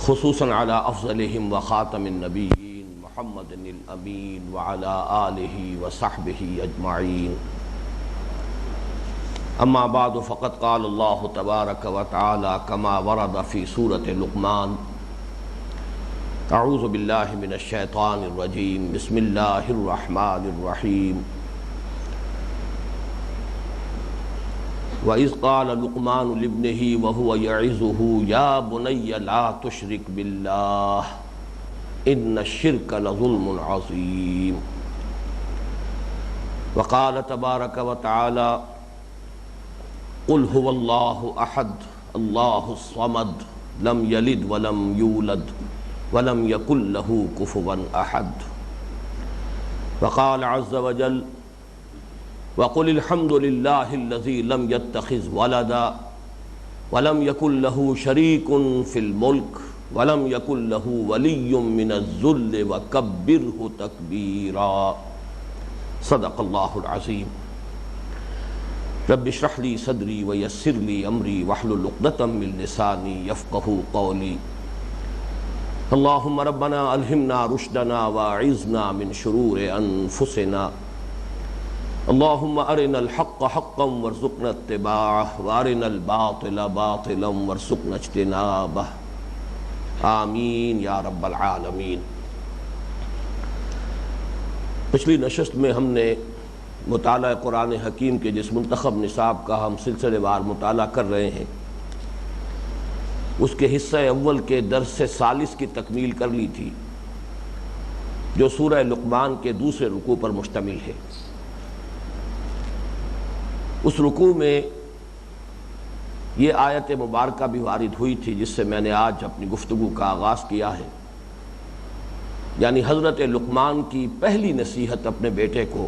خصوصاً على افضلهم وخاتم النبیین محمد الامین وعلى آلہ وصحبہ اجمعین اما بعد فقد قال اللہ تبارک وتعالی كما ورد في سورة لقمان اعوذ باللہ من الشیطان الرجیم بسم اللہ الرحمن الرحیم وَإِذْ قَالَ لُقْمَانُ لِابْنِهِ وَهُوَ يَعِظُهُ يَا بُنَيَّ لَا تُشْرِكْ بِاللَّهِ إِنَّ الشِّرْكَ لَظُلْمٌ عَظِيمٌ وقال تبارك وتعالى قُلْ هُوَ اللَّهُ أَحَدٌ اللَّهُ الصَّمَدُ لَمْ يَلِدْ وَلَمْ يُولَدْ وَلَمْ يَكُنْ لَهُ كُفُوًا أَحَدٌ وقال عز وجل وَقُلِ الْحَمْدُ لِلَّهِ الَّذِي لَمْ يَتَّخِذْ وَلَدًا وَلَمْ يَكُنْ لَهُ شَرِيكٌ فِي الْمُلْكِ وَلَمْ يَكُنْ لَهُ وَلِيٌّ مِّنَ الذُّلِّ وَكَبِّرْهُ تَكْبِيرًا صدق اللہ العظیم رب اشرح لي صدری ویسر لي امری واحلل عقدۃ من لسانی یفقہوا قولی اللہم ربنا الہمنا رشدنا واعذنا من شرور انفسنا اللہم ارنا الحق حقا وارزقنا اتباعہ وارنا الباطل باطلا وارزقنا اجتنابہ آمین یا رب العالمین۔ پچھلی نشست میں ہم نے مطالعہ قرآن حکیم کے جس منتخب نصاب کا ہم سلسلے وار مطالعہ کر رہے ہیں اس کے حصہ اول کے درس ثالث کی تکمیل کر لی تھی جو سورہ لقمان کے دوسرے رکوع پر مشتمل ہے۔ اس رکوع میں یہ آیت مبارکہ بھی وارد ہوئی تھی جس سے میں نے آج اپنی گفتگو کا آغاز کیا ہے، یعنی حضرت لقمان کی پہلی نصیحت اپنے بیٹے کو،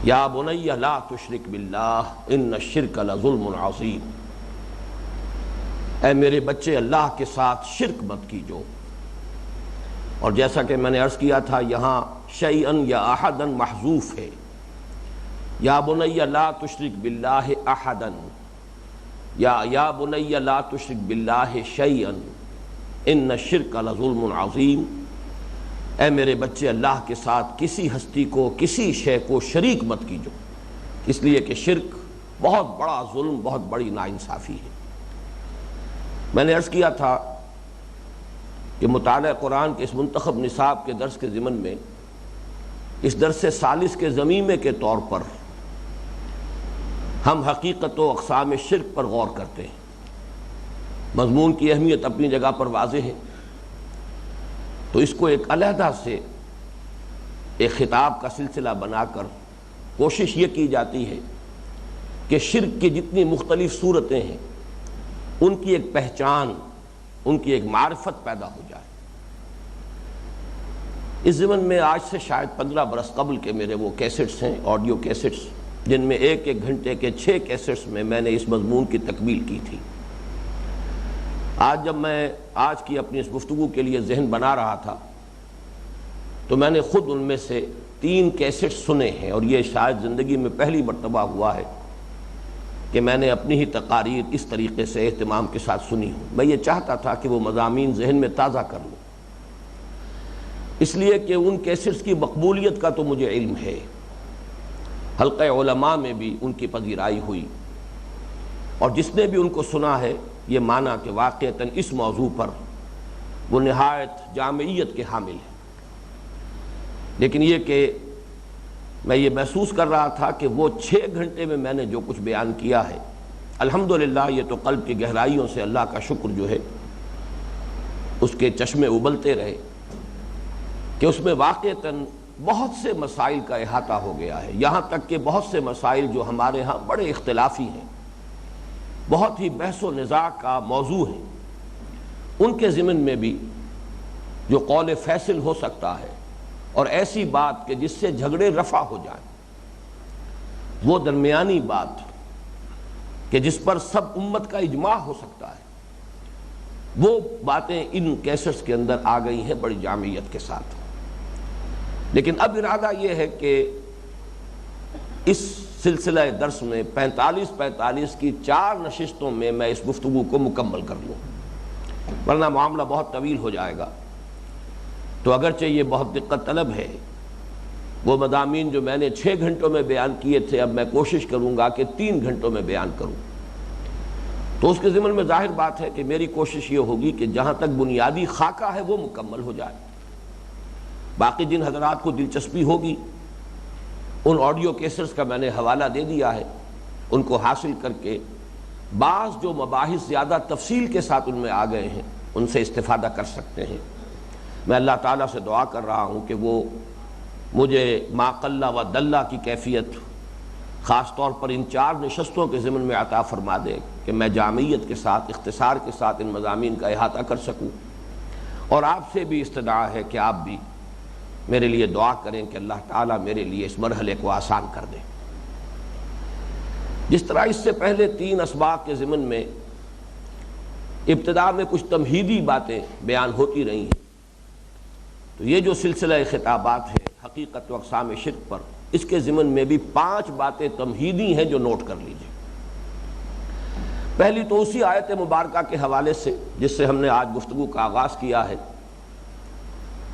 یا بنی لا تشرک باللہ ان الشرک لظلم عظیم، اے میرے بچے اللہ کے ساتھ شرک مت کیجو۔ اور جیسا کہ میں نے عرض کیا تھا یہاں شیئن یا احدن محذوف ہے، یا بنی لا تشرک باللہ احدا یا بنی لا تشرک باللہ شیئا ان الشرک لظلم عظیم، اے میرے بچے اللہ کے ساتھ کسی ہستی کو کسی شے کو شریک مت کیجو، اس لیے کہ شرک بہت بڑا ظلم، بہت بڑی ناانصافی ہے۔ میں نے عرض کیا تھا کہ مطالعہ قرآن کے اس منتخب نصاب کے درس کے ضمن میں اس درس ثالث کے ضمیمے کے طور پر ہم حقیقت و اقسام شرک پر غور کرتے ہیں۔ مضمون کی اہمیت اپنی جگہ پر واضح ہے، تو اس کو ایک علیحدہ سے ایک خطاب کا سلسلہ بنا کر کوشش یہ کی جاتی ہے کہ شرک کی جتنی مختلف صورتیں ہیں ان کی ایک پہچان، ان کی ایک معرفت پیدا ہو جائے۔ اس ضمن میں آج سے شاید 15 برس قبل کے میرے وہ کیسٹس ہیں، آڈیو کیسٹس، جن میں ایک گھنٹے کے 6 کیسٹس میں نے اس مضمون کی تکمیل کی تھی۔ آج جب میں آج کی اپنی اس گفتگو کے لیے ذہن بنا رہا تھا تو میں نے خود ان میں سے 3 کیسٹ سنے ہیں، اور یہ شاید زندگی میں پہلی مرتبہ ہوا ہے کہ میں نے اپنی ہی تقاریر اس طریقے سے اہتمام کے ساتھ سنی ہوں۔ میں یہ چاہتا تھا کہ وہ مضامین ذہن میں تازہ کر لوں، اس لیے کہ ان کیسٹس کی مقبولیت کا تو مجھے علم ہے، حلقہ علماء میں بھی ان کی پذیرائی ہوئی، اور جس نے بھی ان کو سنا ہے یہ مانا کہ واقعتاً اس موضوع پر وہ نہایت جامعیت کے حامل ہیں۔ لیکن یہ کہ میں یہ محسوس کر رہا تھا کہ وہ 6 گھنٹے میں نے جو کچھ بیان کیا ہے، الحمدللہ یہ تو قلب کی گہرائیوں سے اللہ کا شکر جو ہے اس کے چشمے ابلتے رہے کہ اس میں واقعتاً بہت سے مسائل کا احاطہ ہو گیا ہے، یہاں تک کہ بہت سے مسائل جو ہمارے ہاں بڑے اختلافی ہیں، بہت ہی بحث و نزاع کا موضوع ہیں، ان کے ضمن میں بھی جو قول فیصل ہو سکتا ہے اور ایسی بات کہ جس سے جھگڑے رفع ہو جائیں، وہ درمیانی بات کہ جس پر سب امت کا اجماع ہو سکتا ہے، وہ باتیں ان کیسٹس کے اندر آ گئی ہیں بڑی جامعیت کے ساتھ۔ لیکن اب ارادہ یہ ہے کہ اس سلسلہ درس میں 45 کی 4 نشستوں میں اس گفتگو کو مکمل کر لوں۔ ورنہ معاملہ بہت طویل ہو جائے گا۔ تو اگرچہ یہ بہت دقت طلب ہے، وہ مضامین جو میں نے 6 گھنٹوں میں بیان کیے تھے اب میں کوشش کروں گا کہ 3 گھنٹوں میں بیان کروں، تو اس کے ضمن میں ظاہر بات ہے کہ میری کوشش یہ ہوگی کہ جہاں تک بنیادی خاکہ ہے وہ مکمل ہو جائے۔ باقی جن حضرات کو دلچسپی ہوگی ان آڈیو کیسٹس کا میں نے حوالہ دے دیا ہے، ان کو حاصل کر کے بعض جو مباحث زیادہ تفصیل کے ساتھ ان میں آ گئے ہیں ان سے استفادہ کر سکتے ہیں۔ میں اللہ تعالیٰ سے دعا کر رہا ہوں کہ وہ مجھے ما قل و دل کی کیفیت خاص طور پر ان 4 نشستوں کے ضمن میں عطا فرما دے کہ میں جامعیت کے ساتھ اختصار کے ساتھ ان مضامین کا احاطہ کر سکوں، اور آپ سے بھی استدعا ہے کہ آپ بھی میرے لیے دعا کریں کہ اللہ تعالیٰ میرے لیے اس مرحلے کو آسان کر دے۔ جس طرح اس سے پہلے 3 اسباق کے ضمن میں ابتدا میں کچھ تمہیدی باتیں بیان ہوتی رہی ہیں، تو یہ جو سلسلہ خطابات ہے حقیقت و اقسام شرک پر، اس کے ضمن میں بھی 5 باتیں تمہیدی ہیں جو نوٹ کر لیجئے۔ پہلی تو اسی آیت مبارکہ کے حوالے سے جس سے ہم نے آج گفتگو کا آغاز کیا ہے،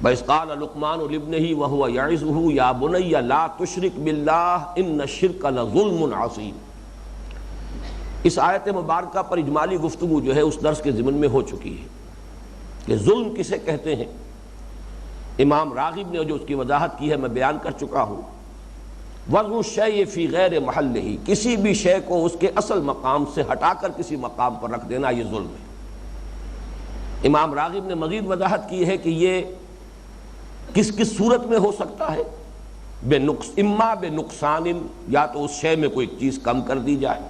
وَإِذْ قَالَ لُقْمَانُ لِابْنِهِ وَهُوَ يَعِظُهُ يَا بُنَيَّ لَا تُشْرِكْ بِاللَّهِ إِنَّ الشِّرْكَ لَظُلْمٌ عَظِيمٌ۔ اس آیت مبارکہ پر اجمالی گفتگو جو ہے اس درس کے ضمن میں ہو چکی ہے کہ ظلم کسے کہتے ہیں۔ امام راغب نے جو اس کی وضاحت کی ہے میں بیان کر چکا ہوں۔ وضع الشیء فی غیر محلہ، کسی بھی شے کو اس کے اصل مقام سے ہٹا کر کسی مقام پر رکھ دینا یہ ظلم ہے۔ امام راغب نے مزید وضاحت کی ہے کہ یہ کس کس صورت میں ہو سکتا ہے، اما بے نقصان، یا تو اس شے میں کوئی چیز کم کر دی جائے،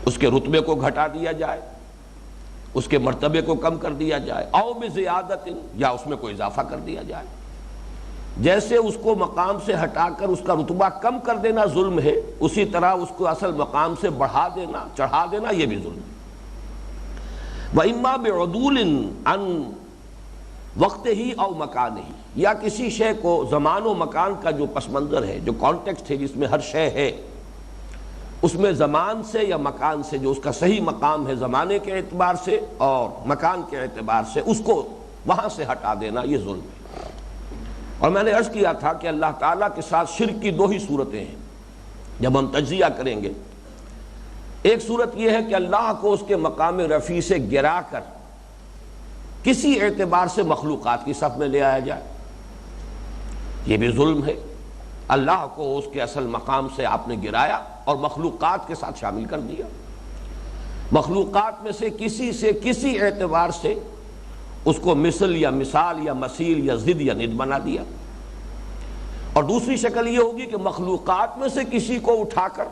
اس کے رتبے کو گھٹا دیا جائے، اس کے مرتبے کو کم کر دیا جائے، او بزیادت، یا اس میں کوئی اضافہ کر دیا جائے۔ جیسے اس کو مقام سے ہٹا کر اس کا رتبہ کم کر دینا ظلم ہے، اسی طرح اس کو اصل مقام سے بڑھا دینا، چڑھا دینا یہ بھی ظلم ہے۔ وَإِمَّا بِعُدُولٍ عَنْ وقت ہی او مکان ہی، یا کسی شے کو زمان و مکان کا جو پس منظر ہے، جو کانٹیکسٹ ہے جس میں ہر شے ہے، اس میں زمان سے یا مکان سے جو اس کا صحیح مقام ہے زمانے کے اعتبار سے اور مکان کے اعتبار سے، اس کو وہاں سے ہٹا دینا یہ ظلم ہے۔ اور میں نے عرض کیا تھا کہ اللہ تعالیٰ کے ساتھ شرک کی 2 ہی صورتیں ہیں جب ہم تجزیہ کریں گے۔ ایک صورت یہ ہے کہ اللہ کو اس کے مقام رفیع سے گرا کر کسی اعتبار سے مخلوقات کی صف میں لے آیا جائے، یہ بھی ظلم ہے۔ اللہ کو اس کے اصل مقام سے آپ نے گرایا اور مخلوقات کے ساتھ شامل کر دیا، مخلوقات میں سے کسی اعتبار سے اس کو مثل یا مثال یا مثیل یا ضد یا ند بنا دیا۔ اور دوسری شکل یہ ہوگی کہ مخلوقات میں سے کسی کو اٹھا کر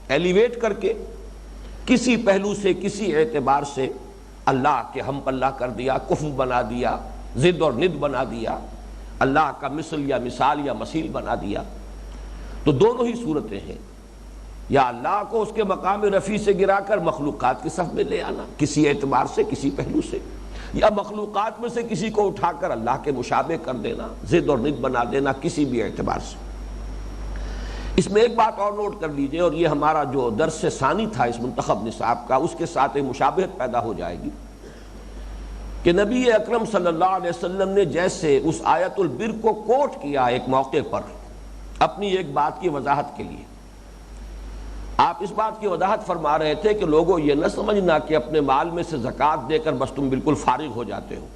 ایلیویٹ کر کے کسی پہلو سے کسی اعتبار سے اللہ کے ہم پلہ کر دیا، کفو بنا دیا، ضد اور ند بنا دیا، اللہ کا مثل یا مثال یا مثیل بنا دیا۔ تو دونوں ہی صورتیں ہیں، یا اللہ کو اس کے مقام رفیع سے گرا کر مخلوقات کی صف میں لے آنا کسی اعتبار سے کسی پہلو سے، یا مخلوقات میں سے کسی کو اٹھا کر اللہ کے مشابہ کر دینا، ضد اور ند بنا دینا کسی بھی اعتبار سے۔ اس میں ایک بات اور نوٹ کر لیجئے، اور یہ ہمارا جو درس ثانی تھا اس منتخب نصاب کا، اس کے ساتھ ایک مشابہت پیدا ہو جائے گی کہ نبی اکرم صلی اللہ علیہ وسلم نے جیسے اس آیت البر کو کوٹ کیا ایک موقع پر اپنی ایک بات کی وضاحت کے لیے، آپ اس بات کی وضاحت فرما رہے تھے کہ لوگوں یہ نہ سمجھنا کہ اپنے مال میں سے زکوٰۃ دے کر بس تم بالکل فارغ ہو جاتے ہو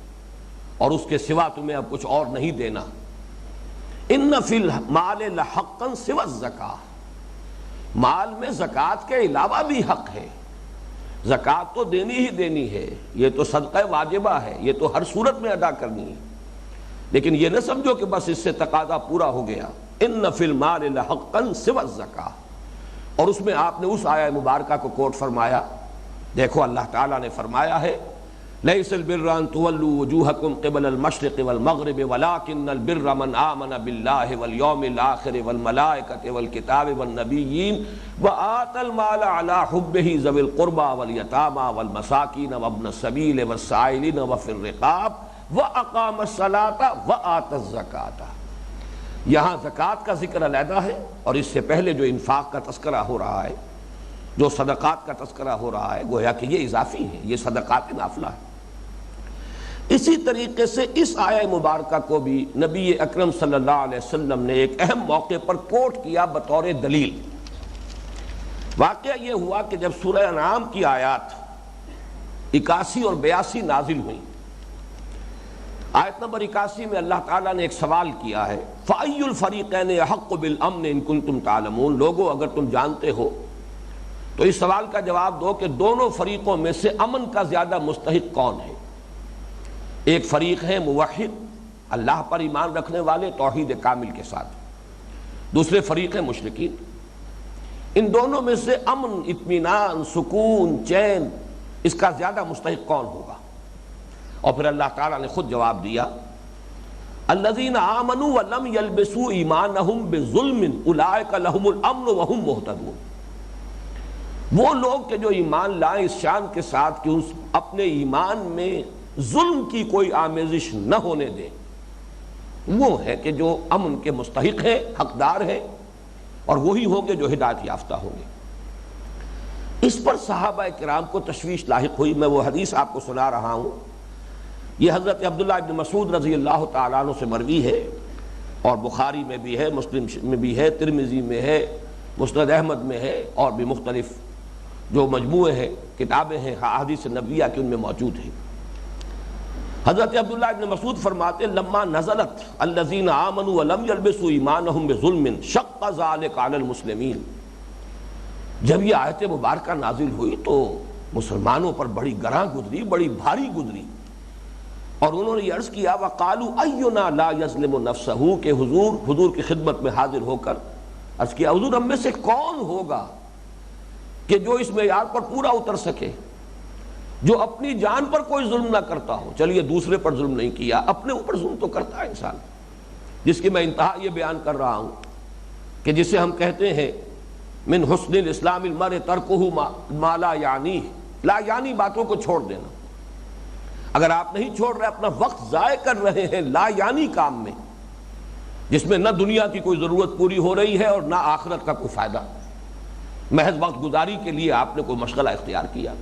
اور اس کے سوا تمہیں اب کچھ اور نہیں دینا۔ ان فی المال لحقا سوى الزکاۃ، مال میں زکوٰۃ کے علاوہ بھی حق ہے، زکوٰۃ تو دینی ہی دینی ہے، یہ تو صدقہ واجبہ ہے، یہ تو ہر صورت میں ادا کرنی ہے، لیکن یہ نہ سمجھو کہ بس اس سے تقاضا پورا ہو گیا۔ ان فی المال لحقا سوى الزکاۃ، اور اس میں آپ نے اس آیہ مبارکہ کو کوٹ فرمایا، دیکھو اللہ تعالیٰ نے فرمایا ہے لیس البر ان تولوا وجوہکم قبل المشرق والمغرب ولکن البر من آمن باللہ والیوم الآخر والملائکۃ والکتاب والنبیین وآتى المال علی حبہ ذوی القربى والیتامى والمساکین وابن السبیل والسائلین وفی الرقاب واقام الصلاۃ وآتى الزکاۃ۔ یہاں زکوٰۃ کا ذکر علیحدہ ہے، اور اس سے پہلے جو انفاق کا تذکرہ ہو رہا ہے، جو صدقات کا تذکرہ ہو رہا ہے، گویا کہ یہ اضافی ہے، یہ صدقات نافلہ ہے۔ اسی طریقے سے اس آیہ مبارکہ کو بھی نبی اکرم صلی اللہ علیہ وسلم نے ایک اہم موقع پر کوٹ کیا بطور دلیل۔ واقعہ یہ ہوا کہ جب سورہ انعام کی آیات 81 اور 82 نازل ہوئیں، آیت نمبر 81 میں اللہ تعالیٰ نے ایک سوال کیا ہے، فَأَيُّ الْفَرِيقَيْنِ أَحَقُّ بِالْأَمْنِ إِن كُنتُمْ تَعْلَمُونَ، لوگو اگر تم جانتے ہو تو اس سوال کا جواب دو کہ دونوں فریقوں میں سے امن کا زیادہ مستحق کون ہے؟ ایک فریق ہے موحد، اللہ پر ایمان رکھنے والے توحید کامل کے ساتھ، دوسرے فریق ہے مشرکین۔ ان دونوں میں سے امن، اطمینان، سکون، چین اس کا زیادہ مستحق کون ہوگا؟ اور پھر اللہ تعالیٰ نے خود جواب دیا، الذین آمنوا ولم یلبسوا ایمانہم بظلم اولئک لہم الامن وہم مہتدون، وہ لوگ کہ جو ایمان لائیں اس شان کے ساتھ کہ اپنے ایمان میں ظلم کی کوئی آمیزش نہ ہونے دیں، وہ ہے کہ جو امن کے مستحق ہیں، حقدار ہیں، اور وہی ہوں گے جو ہدایت یافتہ ہوں گے۔ اس پر صحابہ کرام کو تشویش لاحق ہوئی۔ میں وہ حدیث آپ کو سنا رہا ہوں، یہ حضرت عبداللہ ابن مسعود رضی اللہ تعالیٰ عنہ سے مروی ہے، اور بخاری میں بھی ہے، مسلم میں بھی ہے، ترمذی میں ہے، مسند احمد میں ہے، اور بھی مختلف جو مجموعے ہیں، کتابیں ہیں احادیث نبویہ کی، ان میں موجود ہیں۔ حضرت عبداللہ ابن مسعود فرماتے، لما نزلت الذین آمنوا ولم یلبسوا ایمانہم بظلم شق ذلک علی المسلمین، جب یہ آیت مبارکہ نازل ہوئی تو مسلمانوں پر بڑی گراں گزری، بڑی بھاری گزری، اور انہوں نے یہ عرض کیا، وقالوا اینا لا یظلم نفسہ، کہ حضور کی خدمت میں حاضر ہو کر عرض کیا، حضور ہم میں سے کون ہوگا کہ جو اس معیار پر پورا اتر سکے، جو اپنی جان پر کوئی ظلم نہ کرتا ہو۔ چلیے دوسرے پر ظلم نہیں کیا، اپنے اوپر ظلم تو کرتا ہے انسان، جس کی میں انتہا یہ بیان کر رہا ہوں کہ جسے ہم کہتے ہیں من حسن الاسلام المرء ترکہ ما لا یعنی، لا یعنی باتوں کو چھوڑ دینا۔ اگر آپ نہیں چھوڑ رہے، اپنا وقت ضائع کر رہے ہیں لا یعنی کام میں، جس میں نہ دنیا کی کوئی ضرورت پوری ہو رہی ہے اور نہ آخرت کا کوئی فائدہ، محض وقت گزاری کے لیے آپ نے کوئی مشغلہ اختیار کیا،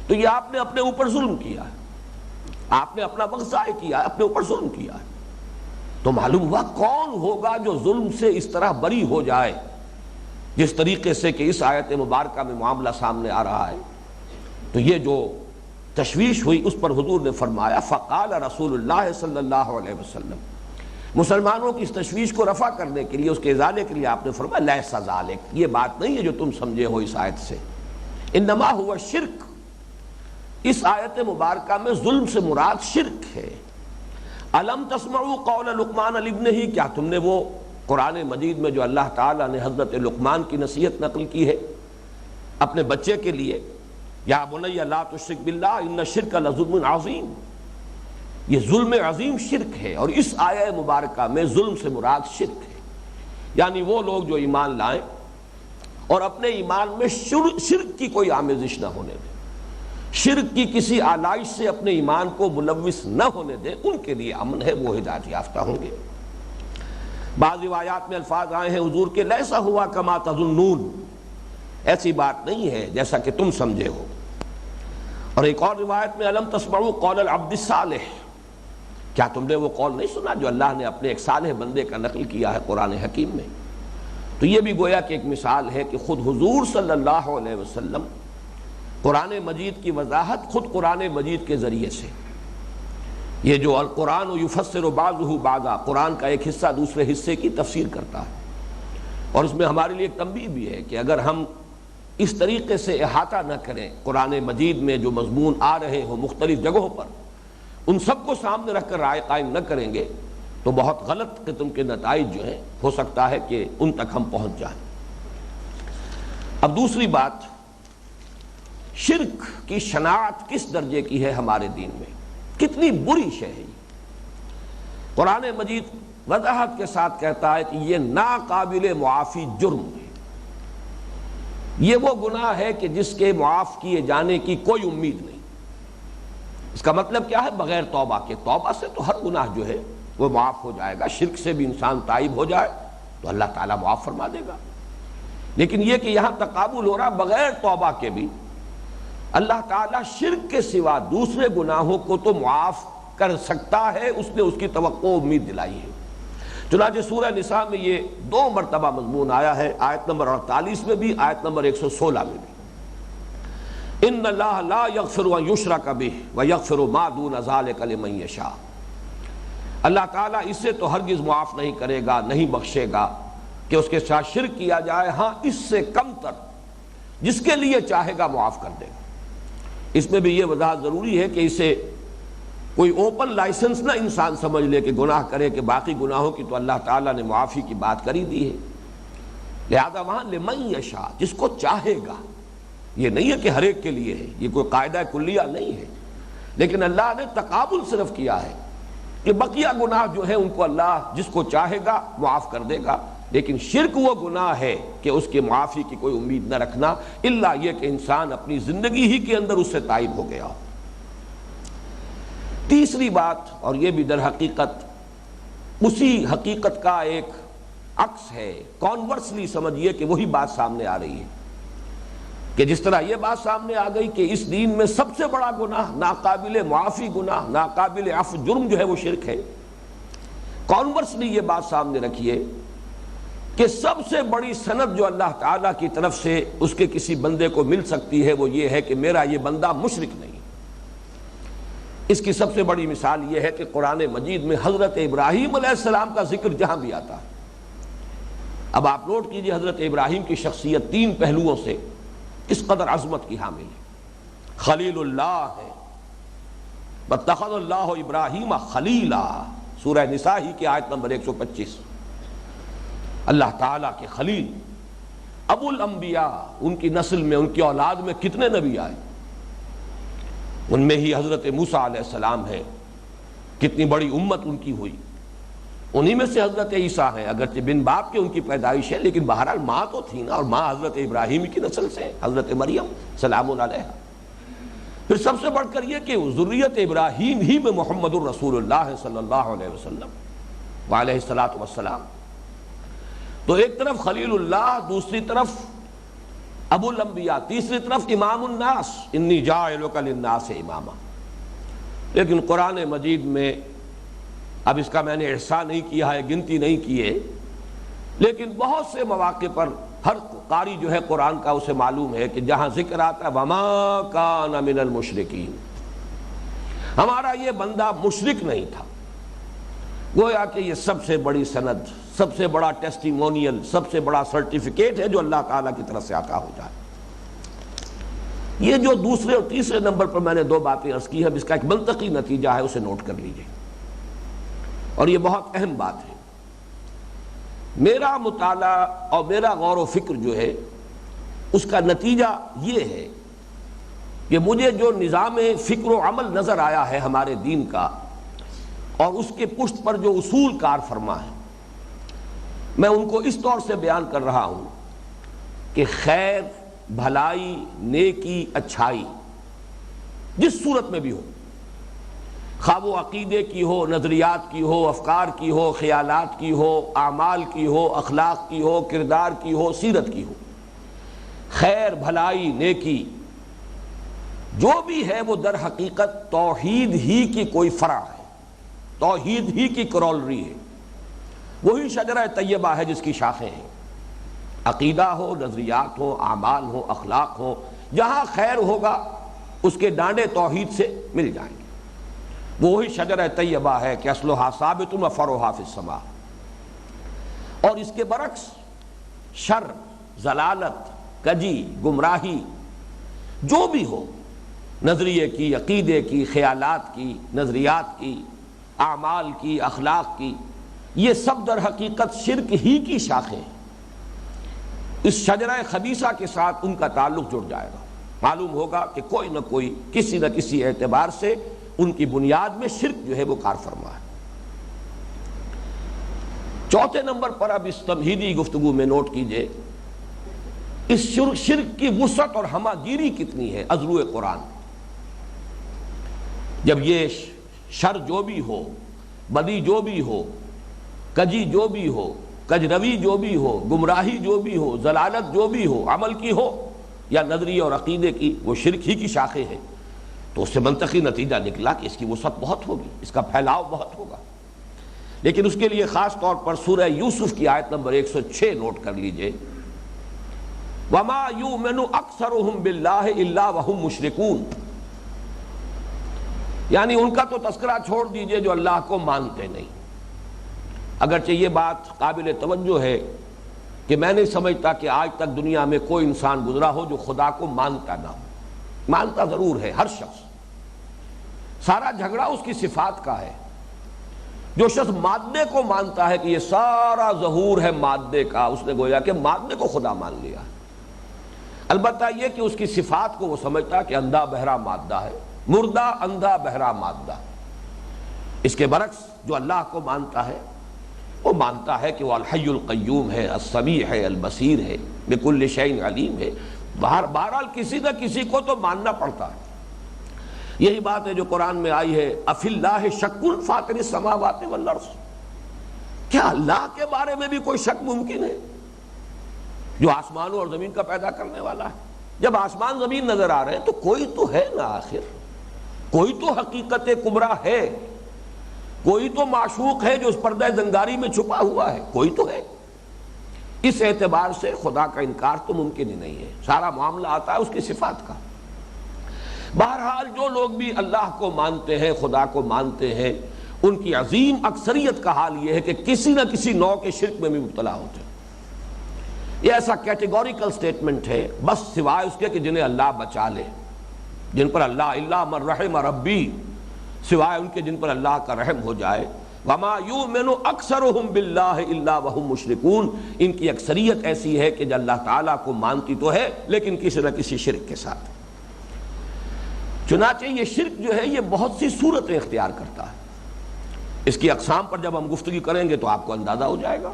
تو یہ آپ نے اپنے اوپر ظلم کیا ہے، آپ نے اپنا وقت ضائع کیا ہے، اپنے اوپر ظلم کیا ہے۔ تو معلوم ہوا کون ہوگا جو ظلم سے اس طرح بری ہو جائے جس طریقے سے کہ اس آیت مبارکہ میں معاملہ سامنے آ رہا ہے۔ تو یہ جو تشویش ہوئی اس پر حضور نے فرمایا، فقال رسول اللہ صلی اللہ علیہ وسلم، مسلمانوں کی اس تشویش کو رفع کرنے کے لیے، اس کے ازالے کے لیے آپ نے فرمایا، لیس ذالک، یہ بات نہیں ہے جو تم سمجھے ہو اس آیت سے، انما ہوا شرک، اس آیت مبارکہ میں ظلم سے مراد شرک ہے۔ الم تسمعوا قول لقمان لابنہ، کیا تم نے وہ قرآن مجید میں جو اللہ تعالیٰ نے حضرت لقمان کی نصیحت نقل کی ہے اپنے بچے کے لیے، یا بنی لا تشرک باللہ ان الشرک لظلم عظیم، یہ ظلم عظیم شرک ہے، اور اس آیہ مبارکہ میں ظلم سے مراد شرک ہے، یعنی وہ لوگ جو ایمان لائیں اور اپنے ایمان میں شرک کی کوئی آمیزش نہ ہونے دیں، شرک کی کسی آلائش سے اپنے ایمان کو ملوث نہ ہونے دیں، ان کے لیے امن ہے، وہ ہدایت یافتہ ہوں گے۔ بعض روایات میں الفاظ آئے ہیں حضور کے، لیسا ہوا کما تظنون، ایسی بات نہیں ہے جیسا کہ تم سمجھے ہو۔ اور ایک اور روایت میں، الم تسمعوا قول العبد الصالح، کیا تم نے وہ قول نہیں سنا جو اللہ نے اپنے ایک صالح بندے کا نقل کیا ہے قرآن حکیم میں؟ تو یہ بھی گویا کہ ایک مثال ہے کہ خود حضور صلی اللہ علیہ وسلم قرآن مجید کی وضاحت خود قرآن مجید کے ذریعے سے، یہ جو القرآن یفسر بعضہ بعضا، قرآن کا ایک حصہ دوسرے حصے کی تفسیر کرتا ہے، اور اس میں ہمارے لیے ایک تنبیہ بھی ہے کہ اگر ہم اس طریقے سے احاطہ نہ کریں قرآن مجید میں جو مضمون آ رہے ہوں مختلف جگہوں پر، ان سب کو سامنے رکھ کر رائے قائم نہ کریں گے تو بہت غلط قسم کے نتائج جو ہیں ہو سکتا ہے کہ ان تک ہم پہنچ جائیں۔ اب دوسری بات، شرک کی شناعت کس درجے کی ہے ہمارے دین میں، کتنی بری شے ہے۔ قرآن مجید وضاحت کے ساتھ کہتا ہے کہ یہ ناقابل معافی جرم ہے، یہ وہ گناہ ہے کہ جس کے معاف کیے جانے کی کوئی امید نہیں۔ اس کا مطلب کیا ہے؟ بغیر توبہ کے، توبہ سے تو ہر گناہ جو ہے وہ معاف ہو جائے گا، شرک سے بھی انسان تائب ہو جائے تو اللہ تعالیٰ معاف فرما دے گا، لیکن یہ کہ یہاں تقابل ہو رہا بغیر توبہ کے بھی، اللہ تعالیٰ شرک کے سوا دوسرے گناہوں کو تو معاف کر سکتا ہے اس نے اس کی توقع امید دلائی ہے۔ چنانچہ سورہ نساء میں یہ 2 مرتبہ مضمون آیا ہے، آیت نمبر 48 میں بھی، آیت نمبر 116 میں بھی۔ ان اللہ لا یغفر ان یشرک بہ ویغفر ما دون ذلک لمن یشاء۔ اللہ تعالیٰ اسے تو ہرگز معاف نہیں کرے گا، نہیں بخشے گا کہ اس کے ساتھ شرک کیا جائے، ہاں اس سے کم تر جس کے لیے چاہے گا معاف کر دے گا۔ اس میں بھی یہ وضاحت ضروری ہے کہ اسے کوئی اوپن لائسنس نہ انسان سمجھ لے کہ گناہ کرے، کہ باقی گناہوں کی تو اللہ تعالیٰ نے معافی کی بات کر ہی دی ہے، لہذا وہاں لمن یشاء، جس کو چاہے گا، یہ نہیں ہے کہ ہر ایک کے لیے ہے، یہ کوئی قاعدہ کلیہ نہیں ہے، لیکن اللہ نے تقابل صرف کیا ہے کہ بقیہ گناہ جو ہے ان کو اللہ جس کو چاہے گا معاف کر دے گا، لیکن شرک وہ گناہ ہے کہ اس کے معافی کی کوئی امید نہ رکھنا، الا یہ کہ انسان اپنی زندگی ہی کے اندر اس سے تائب ہو گیا۔ تیسری بات، اور یہ بھی در حقیقت اسی حقیقت کا ایک عکس ہے، کانورسلی سمجھیے کہ وہی بات سامنے آ رہی ہے، کہ جس طرح یہ بات سامنے آ گئی کہ اس دین میں سب سے بڑا گناہ، ناقابل معافی گناہ، ناقابل عفو جرم جو ہے وہ شرک ہے، کانورسلی یہ بات سامنے رکھیے کہ سب سے بڑی سند جو اللہ تعالیٰ کی طرف سے اس کے کسی بندے کو مل سکتی ہے وہ یہ ہے کہ میرا یہ بندہ مشرک نہیں۔ اس کی سب سے بڑی مثال یہ ہے کہ قرآن مجید میں حضرت ابراہیم علیہ السلام کا ذکر جہاں بھی آتا ہے، اب آپ نوٹ کیجئے حضرت ابراہیم کی شخصیت 3 پہلوؤں سے اس قدر عظمت کی حامل ہے۔ خلیل اللہ ہے، واتخذ اللہ ابراہیم خلیلا، سورہ نساء ہی کی آیت نمبر 125۔ اللہ تعالیٰ کے خلیل، ابو الانبیاء، ان کی نسل میں، ان کی اولاد میں کتنے نبی آئے، ان میں ہی حضرت موسیٰ علیہ السلام ہے، کتنی بڑی امت ان کی ہوئی، انہی میں سے حضرت عیسیٰ ہیں، اگرچہ بن باپ کے ان کی پیدائش ہے لیکن بہرحال ماں تو تھی نا، اور ماں حضرت ابراہیم کی نسل سے، حضرت مریم سلام علیہا۔ پھر سب سے بڑھ کر یہ کہ ذریت ابراہیم ہی میں محمد الرسول اللہ صلی اللہ علیہ وسلم وعلیہ الصلاۃ والسلام۔ تو ایک طرف خلیل اللہ، دوسری طرف ابو الانبیاء، تیسری طرف امام الناس، انی جاعلک للناس اماما۔ لیکن قرآن مجید میں، اب اس کا میں نے احصاء نہیں کیا ہے، گنتی نہیں کی ہے، لیکن بہت سے مواقع پر ہر قاری جو ہے قرآن کا اسے معلوم ہے کہ جہاں ذکر آتا ہے وما کان من المشرکین، ہمارا یہ بندہ مشرک نہیں تھا، گویا کہ یہ سب سے بڑی سند، سب سے بڑا ٹیسٹیمونیل، سب سے بڑا سرٹیفکیٹ ہے جو اللہ تعالیٰ کی طرف سے عطا ہو جائے۔ یہ جو دوسرے اور تیسرے نمبر پر میں نے 2 باتیں عرض کی ہیں، اس کا ایک منطقی نتیجہ ہے، اسے نوٹ کر لیجئے، اور یہ بہت اہم بات ہے۔ میرا مطالعہ اور میرا غور و فکر جو ہے اس کا نتیجہ یہ ہے کہ مجھے جو نظام فکر و عمل نظر آیا ہے ہمارے دین کا، اور اس کے پشت پر جو اصول کار فرما ہے، میں ان کو اس طور سے بیان کر رہا ہوں کہ خیر، بھلائی، نیکی، اچھائی جس صورت میں بھی ہو، خواہ وہ عقیدے کی ہو، نظریات کی ہو، افکار کی ہو، خیالات کی ہو، اعمال کی ہو، اخلاق کی ہو، کردار کی ہو، سیرت کی ہو، خیر، بھلائی، نیکی جو بھی ہے وہ در حقیقت توحید ہی کی کوئی فرع ہے، توحید ہی کی کرولری ہے، وہی شجرہ طیبہ ہے جس کی شاخیں ہیں۔ عقیدہ ہو، نظریات ہو، اعمال ہو، اخلاق ہو، جہاں خیر ہوگا اس کے ڈانڈے توحید سے مل جائیں گے، وہی شجرہ طیبہ ہے کہ اصلھا ثابت و فرعھا فی السماء۔ اور اس کے برعکس شر، ضلالت، کجی، گمراہی جو بھی ہو، نظریے کی، عقیدے کی، خیالات کی، نظریات کی، اعمال کی، اخلاق کی، یہ سب در حقیقت شرک ہی کی شاخیں ہیں۔ اس شجرہ خبیثہ کے ساتھ ان کا تعلق جڑ جائے گا، معلوم ہوگا کہ کوئی نہ کوئی کسی نہ کسی اعتبار سے ان کی بنیاد میں شرک جو ہے وہ کار فرما ہے۔ چوتھے نمبر پر اب اس تمہیدی گفتگو میں نوٹ کیجئے اس شرک کی وسعت اور ہمہ گیری کتنی ہے از روئے قرآن۔ جب یہ شر جو بھی ہو، بدی جو بھی ہو، کجی جو بھی ہو، کجروی جو بھی ہو، گمراہی جو بھی ہو، ضلالت جو بھی ہو، عمل کی ہو یا نظری اور عقیدے کی، وہ شرک ہی کی شاخیں ہیں۔ تو اس سے منطقی نتیجہ نکلا کہ اس کی وسعت بہت ہوگی، اس کا پھیلاؤ بہت ہوگا۔ لیکن اس کے لیے خاص طور پر سورہ یوسف کی آیت نمبر 106 نوٹ کر لیجئے، وَمَا يُؤْمِنُ أَكْثَرُهُمْ بِاللَّهِ إِلَّا وَهُمْ مُشْرِكُونَ، یعنی ان کا تو تذکرہ چھوڑ دیجئے جو اللہ کو مانتے نہیں۔ اگرچہ یہ بات قابل توجہ ہے کہ میں نہیں سمجھتا کہ آج تک دنیا میں کوئی انسان گزرا ہو جو خدا کو مانتا نہ ہو۔ مانتا ضرور ہے ہر شخص، سارا جھگڑا اس کی صفات کا ہے۔ جو شخص مادے کو مانتا ہے کہ یہ سارا ظہور ہے مادے کا، اس نے گویا کہ مادے کو خدا مان لیا۔ البتہ یہ کہ اس کی صفات کو وہ سمجھتا ہے کہ اندھا بہرا مادہ ہے، مردہ اندھا بہرا مادہ۔ اس کے برعکس جو اللہ کو مانتا ہے وہ مانتا ہے کہ وہ الحی القیوم ہے، السمیع ہے، البصیر ہے، بکل شیء علیم ہے۔ بہرحال کسی نہ کسی کو تو ماننا پڑتا ہے۔ یہی بات ہے جو قرآن میں آئی ہے، افی اللہ شک فاطر السماوات والارض، کیا اللہ کے بارے میں بھی کوئی شک ممکن ہے جو آسمانوں اور زمین کا پیدا کرنے والا ہے؟ جب آسمان زمین نظر آ رہے ہیں تو کوئی تو ہے نا، آخر کوئی تو حقیقت کبریٰ ہے، کوئی تو معشوق ہے جو اس پردہ زنگاری میں چھپا ہوا ہے، کوئی تو ہے۔ اس اعتبار سے خدا کا انکار تو ممکن ہی نہیں ہے، سارا معاملہ آتا ہے اس کی صفات کا۔ بہرحال جو لوگ بھی اللہ کو مانتے ہیں، خدا کو مانتے ہیں، ان کی عظیم اکثریت کا حال یہ ہے کہ کسی نہ کسی نوع کے شرک میں بھی مبتلا ہوتے ہیں۔ یہ ایسا کیٹیگوریکل سٹیٹمنٹ ہے، بس سوائے اس کے کہ جنہیں اللہ بچا لے، جن پر اللہ الا من رحم ربی، سوائے ان کے جن پر اللہ کا رحم ہو جائے۔ وما یؤمن اکثرهم باللہ الا وهم مشرکون، ان کی اکثریت ایسی ہے کہ جو اللہ تعالیٰ کو مانتی تو ہے لیکن کسی نہ کسی شرک کے ساتھ۔ چنانچہ یہ شرک جو ہے یہ بہت سی صورتیں اختیار کرتا ہے۔ اس کی اقسام پر جب ہم گفتگو کریں گے تو آپ کو اندازہ ہو جائے گا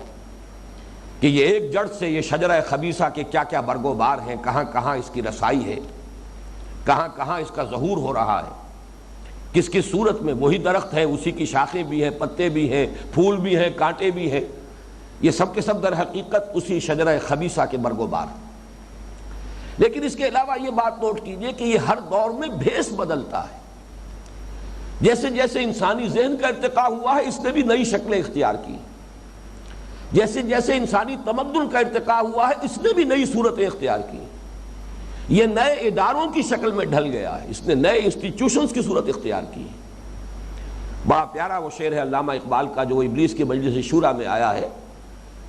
کہ یہ ایک جڑ سے یہ شجرہ خبیثہ کے کیا کیا برگ و بار ہیں، کہاں کہاں اس کی رسائی ہے، کہاں کہاں اس کا ظہور ہو رہا ہے، کس کس صورت میں۔ وہی درخت ہے، اسی کی شاخیں بھی ہیں، پتے بھی ہیں، پھول بھی ہیں، کانٹے بھی ہیں، یہ سب کے سب در حقیقت اسی شجرہ خبیثہ کے برگ و بار۔ لیکن اس کے علاوہ یہ بات نوٹ کیجئے کہ یہ ہر دور میں بھیس بدلتا ہے۔ جیسے جیسے انسانی ذہن کا ارتقاء ہوا ہے اس نے بھی نئی شکلیں اختیار کی، جیسے جیسے انسانی تمدن کا ارتقاء ہوا ہے اس نے بھی نئی صورتیں اختیار کی۔ یہ نئے اداروں کی شکل میں ڈھل گیا ہے، اس نے نئے انسٹیٹیوشنز کی صورت اختیار کی۔ بڑا پیارا وہ شعر ہے علامہ اقبال کا جو ابلیس کی مجلس شورا میں آیا ہے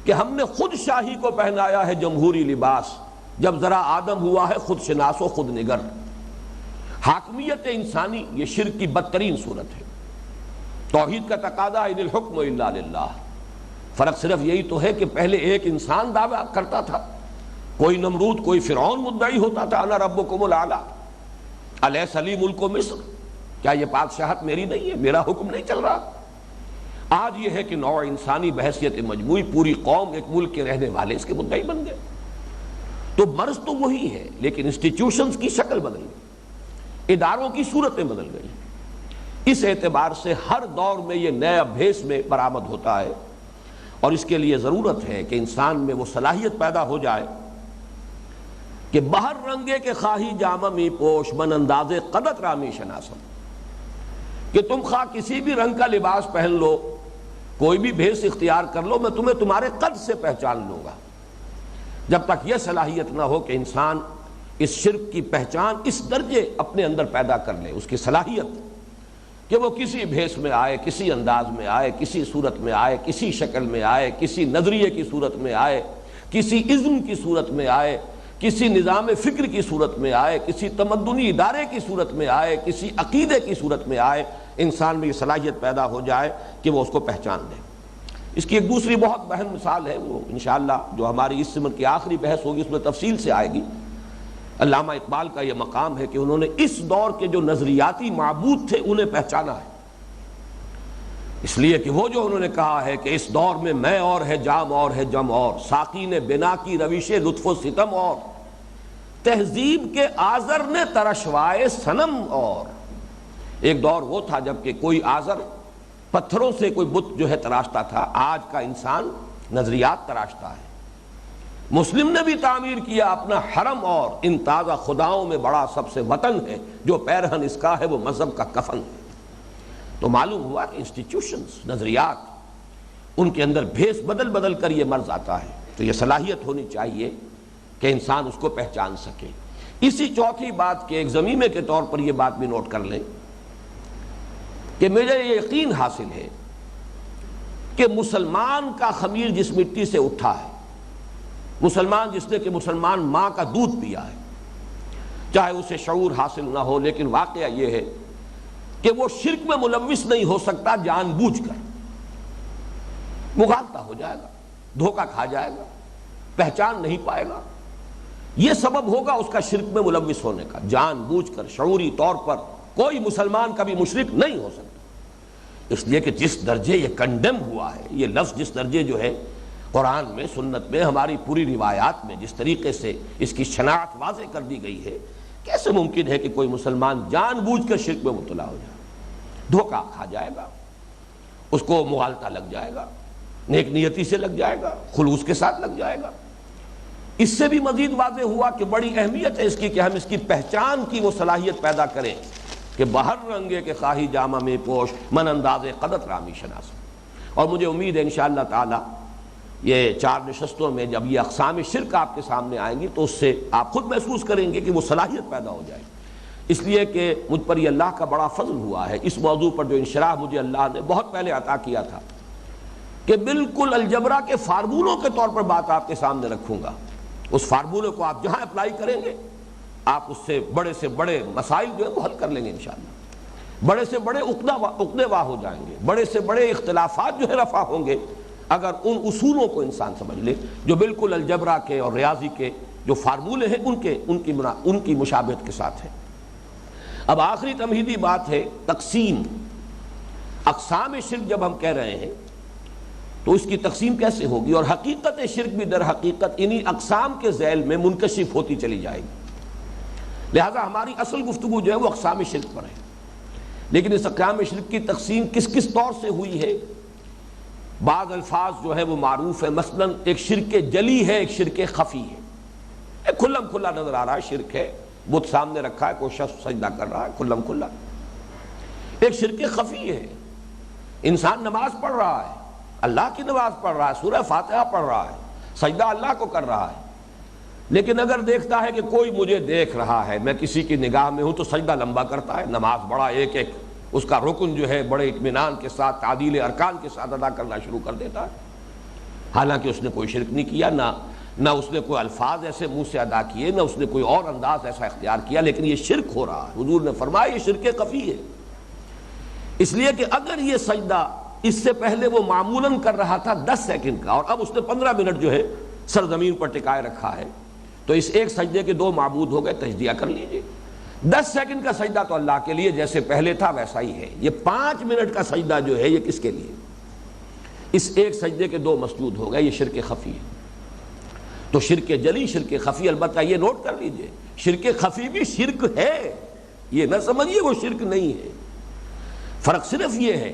کہ ہم نے خود شاہی کو پہنایا ہے جمہوری لباس، جب ذرا آدم ہوا ہے خود شناس و خود نگر۔ حاکمیت انسانی یہ شرک کی بدترین صورت ہے۔ توحید کا تقاضا ان الحکم الا للہ، فرق صرف یہی تو ہے کہ پہلے ایک انسان دعویٰ کرتا تھا، کوئی نمرود کوئی فرعون مدعی ہوتا تھا انا ربکم الاعلی، الیس لی ملک مصر، کیا یہ بادشاہت میری نہیں ہے، میرا حکم نہیں چل رہا؟ آج یہ ہے کہ نوع انسانی بحیثیت مجموعی پوری قوم ایک ملک کے رہنے والے اس کے مدعی بن گئے۔ تو مرض تو وہی ہے لیکن انسٹیٹیوشنز کی شکل بدل گئی، اداروں کی صورتیں بدل گئی۔ اس اعتبار سے ہر دور میں یہ نیا بھیس میں برآمد ہوتا ہے، اور اس کے لیے ضرورت ہے کہ انسان میں وہ صلاحیت پیدا ہو جائے کہ بہر رنگے کے خواہی جامہ می پوش من انداز قدت رامی شناسم، کہ تم خواہ کسی بھی رنگ کا لباس پہن لو، کوئی بھی بھیس اختیار کر لو، میں تمہیں تمہارے قد سے پہچان لوں گا۔ جب تک یہ صلاحیت نہ ہو کہ انسان اس شرک کی پہچان اس درجے اپنے اندر پیدا کر لے، اس کی صلاحیت کہ وہ کسی بھیس میں آئے، کسی انداز میں آئے، کسی صورت میں آئے، کسی شکل میں آئے، کسی نظریے کی صورت میں آئے، کسی ازم کی صورت میں آئے، کسی نظام فکر کی صورت میں آئے، کسی تمدنی ادارے کی صورت میں آئے، کسی عقیدے کی صورت میں آئے، انسان میں یہ صلاحیت پیدا ہو جائے کہ وہ اس کو پہچان لے۔ اس کی ایک دوسری بہت اہم مثال ہے، وہ انشاءاللہ جو ہماری اس سمت کی آخری بحث ہوگی اس میں تفصیل سے آئے گی۔ علامہ اقبال کا یہ مقام ہے کہ انہوں نے اس دور کے جو نظریاتی معبود تھے انہیں پہچانا ہے، اس لیے کہ وہ جو انہوں نے کہا ہے کہ اس دور میں اور ہے جام اور ہے جم اور، ساقی نے بنا کی روش لطف و ستم اور، تہذیب کے آزر نے ترشوائے صنم اور۔ ایک دور وہ تھا جب کہ کوئی آزر پتھروں سے کوئی بت جو ہے تراشتا تھا، آج کا انسان نظریات تراشتا ہے، مسلم نے بھی تعمیر کیا اپنا حرم، اور ان تازہ خداؤں میں بڑا سب سے وطن ہے، جو پیرہن اس کا ہے وہ مذہب کا کفن ہے۔ تو معلوم ہوا کہ انسٹیٹیوشنز، نظریات، ان کے اندر بھیس بدل بدل کر یہ مرض آتا ہے۔ تو یہ صلاحیت ہونی چاہیے کہ انسان اس کو پہچان سکے۔ اسی چوتھی بات کے ایک ضمیمے کے طور پر یہ بات بھی نوٹ کر لیں کہ مجھے یہ یقین حاصل ہے کہ مسلمان کا خمیر جس مٹی سے اٹھا ہے، مسلمان جس نے کہ مسلمان ماں کا دودھ پیا ہے، چاہے اسے شعور حاصل نہ ہو، لیکن واقعہ یہ ہے کہ وہ شرک میں ملوث نہیں ہو سکتا جان بوجھ کر، مغالطہ ہو جائے گا، دھوکہ کھا جائے گا، پہچان نہیں پائے گا۔ یہ سبب ہوگا اس کا شرک میں ملوث ہونے کا، جان بوجھ کر شعوری طور پر کوئی مسلمان کبھی مشرک نہیں ہو سکتا۔ اس لیے کہ جس درجے یہ کنڈیم ہوا ہے، یہ لفظ جس درجے جو ہے قرآن میں، سنت میں، ہماری پوری روایات میں جس طریقے سے اس کی شناخت واضح کر دی گئی ہے، کیسے ممکن ہے کہ کوئی مسلمان جان بوجھ کر شرک میں مبتلا ہو جائے؟ دھوکہ کھا جائے گا، اس کو مغالطہ لگ جائے گا، نیک نیتی سے لگ جائے گا، خلوص کے ساتھ لگ جائے گا۔ اس سے بھی مزید واضح ہوا کہ بڑی اہمیت ہے اس کی کہ ہم اس کی پہچان کی وہ صلاحیت پیدا کریں کہ بہر رنگے کے خواہی جامہ میں پوش، من انداز قدت رامی شناس۔ اور مجھے امید ہے انشاءاللہ تعالی یہ 4 نشستوں میں جب یہ اقسام شرک آپ کے سامنے آئیں گی تو اس سے آپ خود محسوس کریں گے کہ وہ صلاحیت پیدا ہو جائے گی۔ اس لیے کہ مجھ پر یہ اللہ کا بڑا فضل ہوا ہے، اس موضوع پر جو انشراح مجھے اللہ نے بہت پہلے عطا کیا تھا کہ بالکل الجبرا کے فارمولوں کے طور پر بات آپ کے سامنے رکھوں گا۔ اس فارمولے کو آپ جہاں اپلائی کریں گے، آپ اس سے بڑے مسائل جو ہے وہ حل کر لیں گے انشاءاللہ، بڑے سے بڑے عقدے واہ ہو جائیں گے، بڑے سے بڑے اختلافات جو ہے رفع ہوں گے اگر ان اصولوں کو انسان سمجھ لے جو بالکل الجبرا کے اور ریاضی کے جو فارمولے ہیں ان کی مشابہت کے ساتھ ہیں۔ اب آخری تمہیدی بات ہے تقسیم۔ اقسام شرک جب ہم کہہ رہے ہیں تو اس کی تقسیم کیسے ہوگی، اور حقیقت شرک بھی در حقیقت انہی اقسام کے ذیل میں منکشف ہوتی چلی جائے گی۔ لہذا ہماری اصل گفتگو جو ہے وہ اقسام شرک پر ہے، لیکن اس اقسام شرک کی تقسیم کس کس طور سے ہوئی ہے، بعض الفاظ جو ہے وہ معروف ہے۔ مثلا ایک شرک جلی ہے، ایک شرک خفی ہے۔ ایک کھلم کھلا نظر آ رہا ہے شرک ہے، بت سامنے رکھا ہے، کوئی شخص سجدہ کر رہا ہے کھلم کھلا۔ ایک شرک خفی ہے، انسان نماز پڑھ رہا ہے، اللہ کی نماز پڑھ رہا ہے، سورہ فاتحہ پڑھ رہا ہے، سجدہ اللہ کو کر رہا ہے، لیکن اگر دیکھتا ہے کہ کوئی مجھے دیکھ رہا ہے، میں کسی کی نگاہ میں ہوں، تو سجدہ لمبا کرتا ہے، نماز بڑا ایک ایک اس کا رکن جو ہے بڑے اطمینان کے ساتھ تعدیل ارکان کے ساتھ ادا کرنا شروع کر دیتا ہے، حالانکہ اس نے کوئی شرک نہیں کیا، نہ اس نے کوئی الفاظ ایسے منہ سے ادا کیے، نہ اس نے کوئی اور انداز ایسا اختیار کیا، لیکن یہ شرک ہو رہا ہے۔ حضور نے فرمایا یہ شرک خفی ہے، اس لیے کہ اگر یہ سجدہ اس سے پہلے وہ معمولاً کر رہا تھا 10 سیکنڈ کا، اور اب اس نے 15 منٹ جو ہے سرزمین پر ٹکائے رکھا ہے، تو اس ایک سجدے کے 2 معبود ہو گئے، تجزیہ کر لیجئے۔ 10 سیکنڈ کا سجدہ تو اللہ کے لیے جیسے پہلے تھا ویسا ہی ہے، یہ 5 منٹ کا سجدہ جو ہے یہ کس کے لیے؟ اس ایک سجدے کے 2 مسجود ہو گئے، یہ شرک خفی ہے۔ تو شرک جلی، شرک خفی، البتہ یہ نوٹ کر لیجئے شرک خفی بھی شرک ہے، یہ نہ سمجھیے وہ شرک نہیں ہے۔ فرق صرف یہ ہے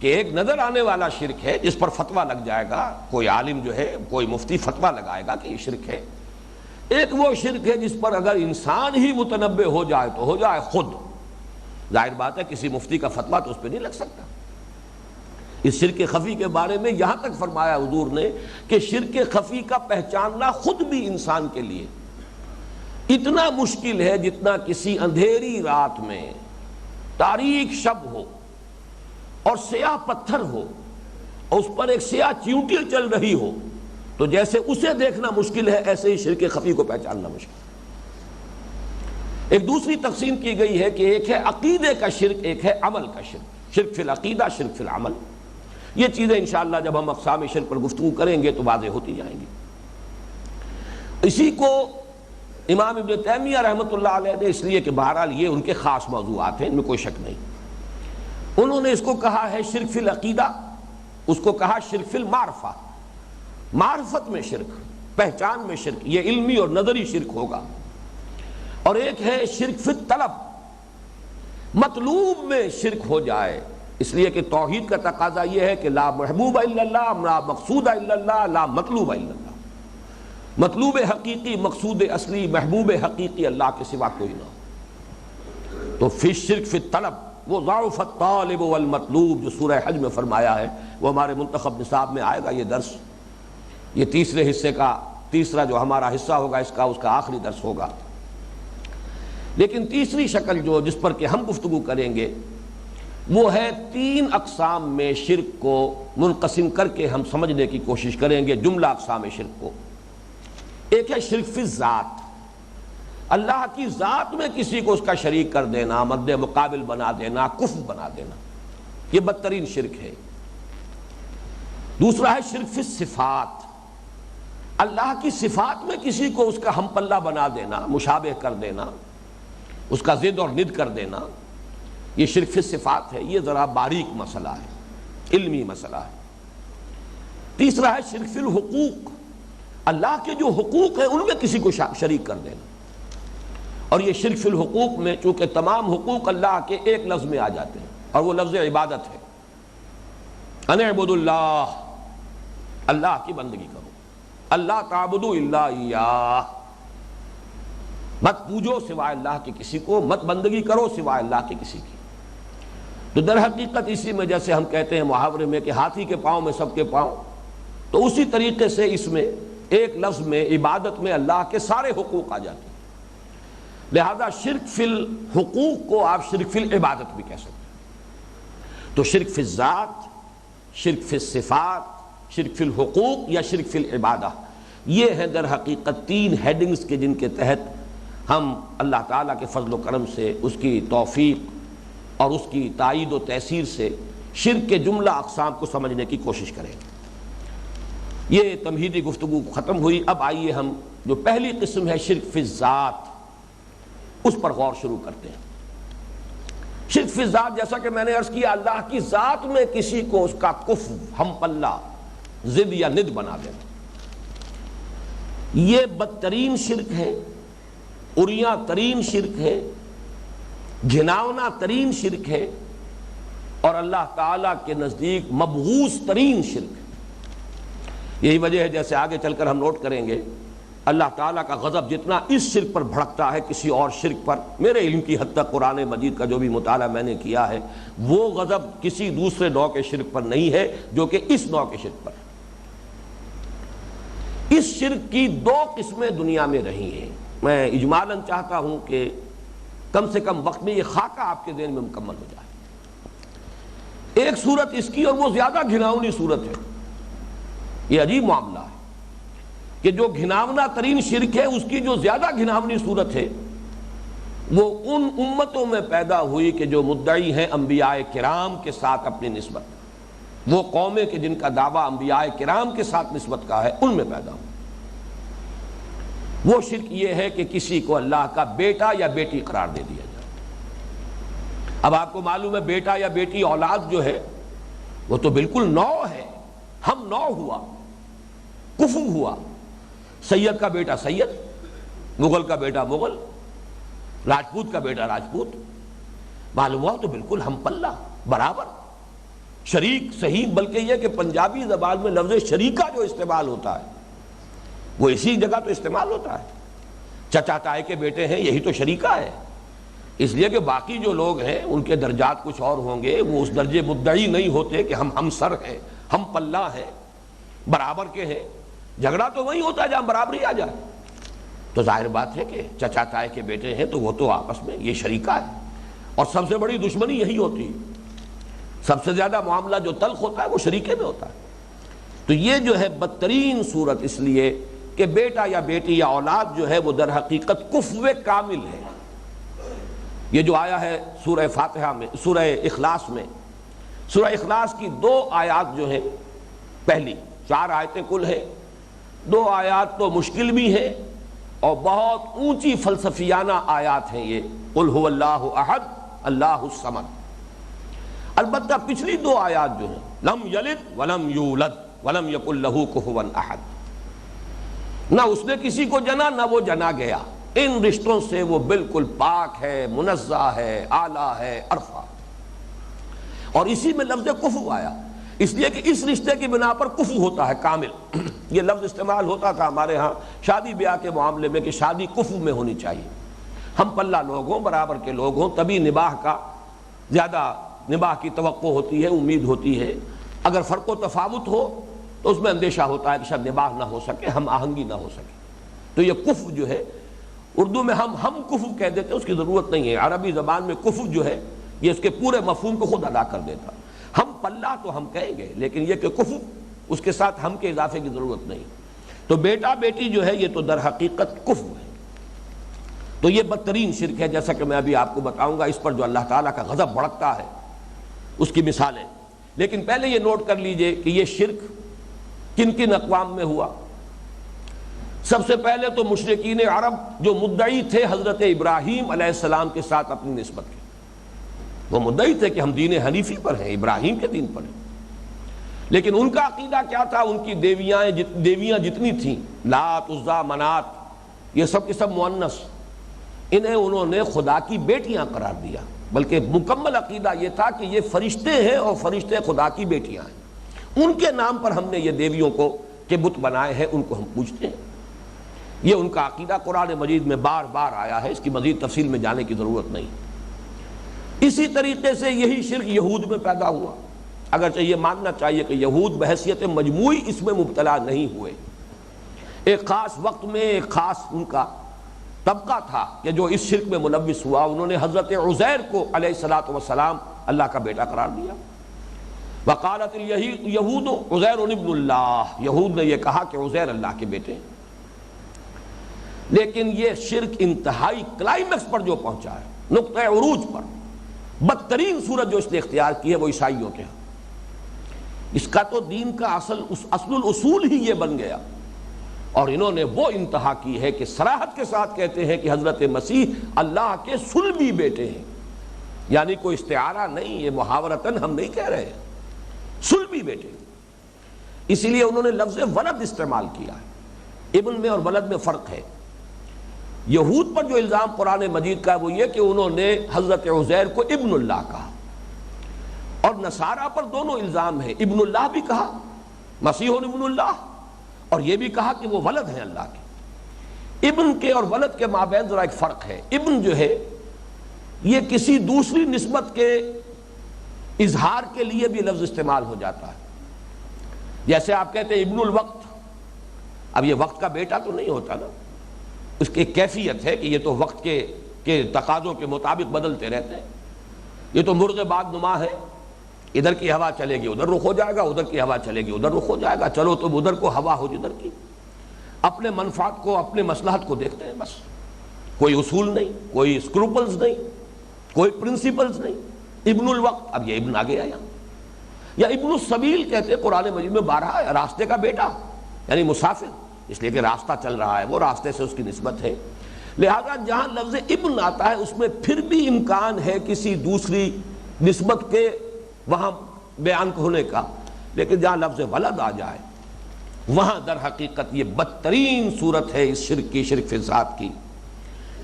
کہ ایک نظر آنے والا شرک ہے جس پر فتویٰ لگ جائے گا، کوئی عالم جو ہے کوئی مفتی فتویٰ لگائے گا کہ یہ شرک ہے، ایک وہ شرک ہے جس پر اگر انسان ہی متنبہ ہو جائے تو ہو جائے خود، ظاہر بات ہے کسی مفتی کا فتویٰ تو اس پہ نہیں لگ سکتا۔ اس شرک خفی کے بارے میں یہاں تک فرمایا حضور نے کہ شرک خفی کا پہچاننا خود بھی انسان کے لیے اتنا مشکل ہے جتنا کسی اندھیری رات میں تاریک شب ہو اور سیاہ پتھر ہو اور اس پر ایک سیاہ چیونٹی چل رہی ہو، تو جیسے اسے دیکھنا مشکل ہے ایسے ہی شرک خفی کو پہچاننا مشکل۔ ایک دوسری تقسیم کی گئی ہے کہ ایک ہے عقیدے کا شرک، ایک ہے عمل کا شرک، شرک فی العقیدہ، شرک فی العمل۔ یہ چیزیں انشاءاللہ جب ہم اقسام شرک پر گفتگو کریں گے تو واضح ہوتی جائیں گی۔ اسی کو امام ابن تیمیہ رحمۃ اللہ علیہ نے، اس لیے کہ بہرحال یہ ان کے خاص موضوعات ہیں، ان میں کوئی شک نہیں، انہوں نے اس کو کہا ہے شرک فی العقیدہ، اس کو کہا شرک فی المعرفہ، معرفت میں شرک، پہچان میں شرک، یہ علمی اور نظری شرک ہوگا۔ اور ایک ہے شرک فی الطلب، مطلوب میں شرک ہو جائے، اس لیے کہ توحید کا تقاضا یہ ہے کہ لا محبوب الا اللہ، لا مقصود الا اللہ، لا مطلوب الا اللہ۔ مطلوب حقیقی، مقصود اصلی، محبوب حقیقی اللہ کے سوا کوئی نہ ہو۔ تو فی الشرک فی الطلب، وہ ضعف الطالب والمطلوب جو سورہ حج میں فرمایا ہے، وہ ہمارے منتخب نصاب میں آئے گا یہ درس، یہ تیسرے حصے کا تیسرا جو ہمارا حصہ ہوگا اس کا آخری درس ہوگا۔ لیکن تیسری شکل جس پر کہ ہم گفتگو کریں گے وہ ہے 3 اقسام میں شرک کو منقسم کر کے ہم سمجھنے کی کوشش کریں گے، جملہ اقسام شرک کو۔ ایک ہے شرک فی الذات، اللہ کی ذات میں کسی کو اس کا شریک کر دینا، مد مقابل بنا دینا، کفر بنا دینا، یہ بدترین شرک ہے۔ دوسرا ہے شرک فی الصفات، اللہ کی صفات میں کسی کو اس کا ہم پلہ بنا دینا، مشابہ کر دینا، اس کا ضد اور ند کر دینا، یہ شرک فی الصفات ہے۔ یہ ذرا باریک مسئلہ ہے، علمی مسئلہ ہے۔ تیسرا ہے شرک فی الحقوق، اللہ کے جو حقوق ہیں ان میں کسی کو شریک کر دینا، اور یہ شرک فی الحقوق میں چونکہ تمام حقوق اللہ کے ایک لفظ میں آ جاتے ہیں، اور وہ لفظ عبادت ہے۔ ان اعبدوا اللہ، اللہ کی بندگی کرو، اللہ تعبدوا الا ایاہ، مت پوجو سوائے اللہ کے کسی کو، مت بندگی کرو سوائے اللہ کے کسی کی۔ تو در حقیقت اسی میں جیسے ہم کہتے ہیں محاورے میں کہ ہاتھی کے پاؤں میں سب کے پاؤں، تو اسی طریقے سے اس میں ایک لفظ میں عبادت میں اللہ کے سارے حقوق آ جاتے ہیں۔ لہذا شرک فی الحقوق کو آپ شرک فی العبادت بھی کہہ سکتے ہیں۔ تو شرک فی الذات، شرک فی الصفات، شرک فی الحقوق یا شرک فی العبادہ، یہ ہیں در حقیقت 3 ہیڈنگز کے جن کے تحت ہم اللہ تعالیٰ کے فضل و کرم سے، اس کی توفیق اور اس کی تائید و تیسیر سے شرک کے جملہ اقسام کو سمجھنے کی کوشش کریں۔ یہ تمہیدی گفتگو ختم ہوئی، اب آئیے ہم جو پہلی قسم ہے شرک فی الذات، اس پر غور شروع کرتے ہیں۔ شرک فی الذات، جیسا کہ میں نے عرض کیا، اللہ کی ذات میں کسی کو اس کا کفر، ہم پلہ، ضد یا ند بنا دینا، یہ بدترین شرک ہے، عریاں ترین شرک ہے، گھناؤنا ترین شرک ہے، اور اللہ تعالیٰ کے نزدیک مبغوض ترین شرک ہے۔ یہی وجہ ہے جیسے آگے چل کر ہم نوٹ کریں گے، اللہ تعالیٰ کا غضب جتنا اس شرک پر بھڑکتا ہے کسی اور شرک پر، میرے علم کی حد تک قرآن مجید کا جو بھی مطالعہ میں نے کیا ہے، وہ غضب کسی دوسرے نوع کے شرک پر نہیں ہے جو کہ اس نوع کے شرک پر ہے۔ اس شرک کی 2 قسمیں دنیا میں رہی ہیں، میں اجمالاً چاہتا ہوں کہ کم سے کم وقت میں یہ خاکہ آپ کے ذہن میں مکمل ہو جائے۔ ایک صورت اس کی، اور وہ زیادہ گھناؤنی صورت ہے۔ یہ عجیب معاملہ ہے کہ جو گھناونا ترین شرک ہے، اس کی جو زیادہ گھناونی صورت ہے وہ ان امتوں میں پیدا ہوئی کہ جو مدعی ہیں انبیاء کرام کے ساتھ اپنی نسبت، وہ قومیں کہ جن کا دعویٰ انبیاء کرام کے ساتھ نسبت کا ہے، ان میں پیدا ہوئی۔ وہ شرک یہ ہے کہ کسی کو اللہ کا بیٹا یا بیٹی قرار دے دیا جائے۔ اب آپ کو معلوم ہے بیٹا یا بیٹی اولاد جو ہے وہ تو بالکل نوع ہے، ہم نوع ہوا، کفو ہوا، سید کا بیٹا سید، مغل کا بیٹا مغل، راجپوت کا بیٹا راجپوت، معلوم ہوا تو بالکل ہم پلہ، برابر، شریک صحیح۔ بلکہ یہ کہ پنجابی زبان میں لفظ شریکہ جو استعمال ہوتا ہے وہ اسی جگہ تو استعمال ہوتا ہے، چچا تائے کے بیٹے ہیں، یہی تو شریکہ ہے۔ اس لیے کہ باقی جو لوگ ہیں ان کے درجات کچھ اور ہوں گے، وہ اس درجے مدعی نہیں ہوتے کہ ہم سر ہیں، ہم پلہ ہیں، برابر کے ہیں۔ جھگڑا تو وہی ہوتا ہے جہاں برابری آ جائے۔ تو ظاہر بات ہے کہ چچا تائے کے بیٹے ہیں تو وہ تو آپس میں یہ شریکہ ہے، اور سب سے بڑی دشمنی یہی ہوتی ہے، سب سے زیادہ معاملہ جو تلخ ہوتا ہے وہ شریکے میں ہوتا ہے۔ تو یہ جو ہے بدترین صورت اس لیے کہ بیٹا یا بیٹی یا اولاد جو ہے وہ در حقیقت کفر کامل ہے۔ یہ جو آیا ہے سورہ فاتحہ میں، سورہ اخلاص میں، سورہ اخلاص کی 2 آیات جو ہیں، پہلی 4 آیتیں کل ہیں، 2 آیات تو مشکل بھی ہیں اور بہت اونچی فلسفیانہ آیات ہیں یہ، قل هو اللہ احد اللہ الصمد۔ البتہ پچھلی 2 آیات جو ہیں، لم یلد ولم یولد ولم یکن لہ کفوا احد، نہ اس نے کسی کو جنا نہ وہ جنا گیا، ان رشتوں سے وہ بالکل پاک ہے، منزہ ہے، اعلیٰ ہے، عرفہ۔ اور اسی میں لفظ کفو آیا، اس لیے کہ اس رشتے کی بنا پر کفو ہوتا ہے کامل. یہ لفظ استعمال ہوتا تھا ہمارے ہاں شادی بیاہ کے معاملے میں کہ شادی کفو میں ہونی چاہیے. ہم پلہ لوگ ہوں، برابر کے لوگ ہوں، تبھی نباہ کا زیادہ نباہ کی توقع ہوتی ہے، امید ہوتی ہے. اگر فرق و تفاوت ہو تو اس میں اندیشہ ہوتا ہے کہ شاید نباہ نہ ہو سکے، ہم آہنگی نہ ہو سکے. تو یہ کفو جو ہے اردو میں ہم کفو کہہ دیتے ہیں، اس کی ضرورت نہیں ہے. عربی زبان میں کفو جو ہے یہ اس کے پورے مفہوم کو خود ادا کر دیتا. ہم پلہ تو ہم کہیں گے، لیکن یہ کہ کفو اس کے ساتھ ہم کے اضافے کی ضرورت نہیں. تو بیٹا بیٹی جو ہے یہ تو در حقیقت کفو ہے. تو یہ بدترین شرک ہے، جیسا کہ میں ابھی آپ کو بتاؤں گا. اس پر جو اللہ تعالیٰ کا غضب بھڑکتا ہے اس کی مثالیں. لیکن پہلے یہ نوٹ کر لیجئے کہ یہ شرک کن کن اقوام میں ہوا. سب سے پہلے تو مشرکین عرب جو مدعی تھے حضرت ابراہیم علیہ السلام کے ساتھ اپنی نسبت کے، وہ مدعی تھے کہ ہم دین حنیفی پر ہیں، ابراہیم کے دین پر ہیں. لیکن ان کا عقیدہ کیا تھا؟ ان کی دیویاں جتنی تھیں، لات، عزا، منات، یہ سب کے سب مؤنث، انہیں انہوں نے خدا کی بیٹیاں قرار دیا. بلکہ مکمل عقیدہ یہ تھا کہ یہ فرشتے ہیں اور فرشتے خدا کی بیٹیاں ہیں. ان کے نام پر ہم نے یہ دیویوں کو کہ بت بنائے ہیں، ان کو ہم پوجتے ہیں. یہ ان کا عقیدہ قرآن مجید میں بار بار آیا ہے، اس کی مزید تفصیل میں جانے کی ضرورت نہیں. اسی طریقے سے یہی شرک یہود میں پیدا ہوا. اگرچہ یہ ماننا چاہیے کہ یہود بحیثیت مجموعی اس میں مبتلا نہیں ہوئے. ایک خاص وقت میں ایک خاص ان کا طبقہ تھا کہ جو اس شرک میں ملوث ہوا. انہوں نے حضرت عزیر کو علیہ الصلوۃ والسلام اللہ کا بیٹا قرار دیا. وقالت الیہود عزیر ابن اللہ، یہود نے یہ کہا کہ عزیر اللہ کے بیٹے ہیں. لیکن یہ شرک انتہائی کلائمیکس پر جو پہنچا ہے، نقطہ عروج پر، بدترین صورت جو اس نے اختیار کی ہے وہ عیسائیوں کے ہاں. اس کا تو دین کا اصل الاصول ہی یہ بن گیا. اور انہوں نے وہ انتہا کی ہے کہ صراحت کے ساتھ کہتے ہیں کہ حضرت مسیح اللہ کے صلبی بیٹے ہیں. یعنی کوئی استعارہ نہیں، یہ محاورتاً ہم نہیں کہہ رہے ہیں، صلبی بیٹے. اسی لیے انہوں نے لفظ ولد استعمال کیا ہے. ابن میں اور ولد میں فرق ہے. یہود پر جو الزام قرآن مجید کا ہے وہ یہ کہ انہوں نے حضرت عزیر کو ابن اللہ کہا، اور نصارہ پر دونوں الزام ہے، ابن اللہ بھی کہا، مسیح ابن اللہ، اور یہ بھی کہا کہ وہ ولد ہیں اللہ کے. ابن کے اور ولد کے مابین ذرا ایک فرق ہے. ابن جو ہے یہ کسی دوسری نسبت کے اظہار کے لیے بھی لفظ استعمال ہو جاتا ہے. جیسے آپ کہتے ہیں ابن الوقت. اب یہ وقت کا بیٹا تو نہیں ہوتا نا، اس کی ایک کیفیت ہے کہ یہ تو وقت کے تقاضوں کے مطابق بدلتے رہتے ہیں. یہ تو مرغ بعد نما ہے، ادھر کی ہوا چلے گی ادھر رخ ہو جائے گا، ادھر کی ہوا چلے گی ادھر رخ ہو جائے گا. چلو تم ادھر کو ہوا ہو جدھر کی. اپنے منفعت کو، اپنے مصلحت کو دیکھتے ہیں بس. کوئی اصول نہیں، کوئی اسکروپلز نہیں، کوئی پرنسپلز نہیں. ابن الوقت، اب یہ ابن آ گیا یہاں. یا ابن السبیل کہتے ہیں قرآن مجید میں 12، راستے کا بیٹا، یعنی مسافر، اس لیے کہ راستہ چل رہا ہے، وہ راستے سے اس کی نسبت ہے. لہذا جہاں لفظ ابن آتا ہے اس میں پھر بھی امکان ہے کسی دوسری نسبت کے وہاں بیان ہونے کا. لیکن جہاں لفظ ولد آ جائے وہاں در حقیقت یہ بدترین صورت ہے اس شرک کی، شرک فی الذات کی.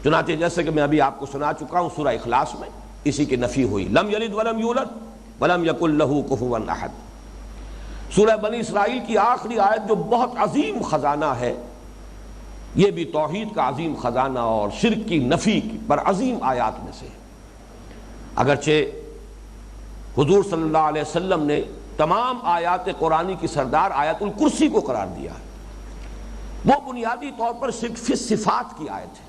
چنانچہ جیسے کہ میں ابھی آپ کو سنا چکا ہوں سورہ اخلاص میں اسی کی نفی ہوئی، لم یلد ولم یولد ولم یکن لہ کفوا احد. سورہ بنی اسرائیل کی آخری آیت جو بہت عظیم خزانہ ہے، یہ بھی توحید کا عظیم خزانہ اور شرک کی نفی پر عظیم آیات میں سے ہے. اگرچہ حضور صلی اللہ علیہ وسلم نے تمام آیات قرآنی کی سردار آیت الکرسی کو قرار دیا ہے. وہ بنیادی طور پر شرک فی صفات کی آیت ہے،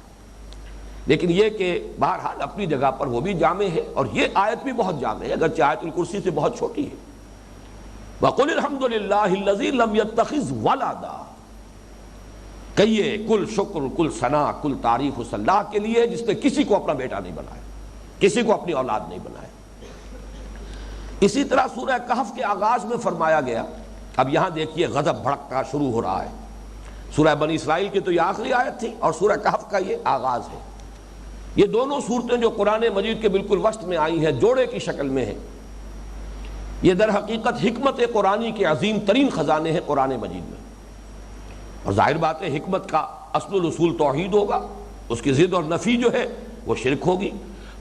لیکن یہ کہ بہرحال اپنی جگہ پر وہ بھی جامع ہے، اور یہ آیت بھی بہت جامع ہے اگرچہ آیت الکرسی سے بہت چھوٹی ہے. وَقُلِ الْحَمْدُ لِلَّهِ الَّذِي لَمْ يَتَّخِذْ وَلَدًا. کہیے کل شکر، کل ثنا، کل تعریف اس اللہ کے لیے جس نے کسی کو اپنا بیٹا نہیں بنایا، کسی کو اپنی اولاد نہیں بنایا. اسی طرح سورہ کہف کے آغاز میں فرمایا گیا. اب یہاں دیکھیے غضب بھڑکنا شروع ہو رہا ہے. سورہ بنی اسرائیل کی تو یہ آخری آیت تھی اور سورہ کہف کا یہ آغاز ہے. یہ دونوں صورتیں جو قرآن مجید کے بالکل وسط میں آئی ہیں، جوڑے کی شکل میں ہیں. یہ در حقیقت حکمت قرآنی کے عظیم ترین خزانے ہیں قرآن مجید میں. اور ظاہر بات ہے حکمت کا اصل الاصول توحید ہوگا، اس کی ضد اور نفی جو ہے وہ شرک ہوگی.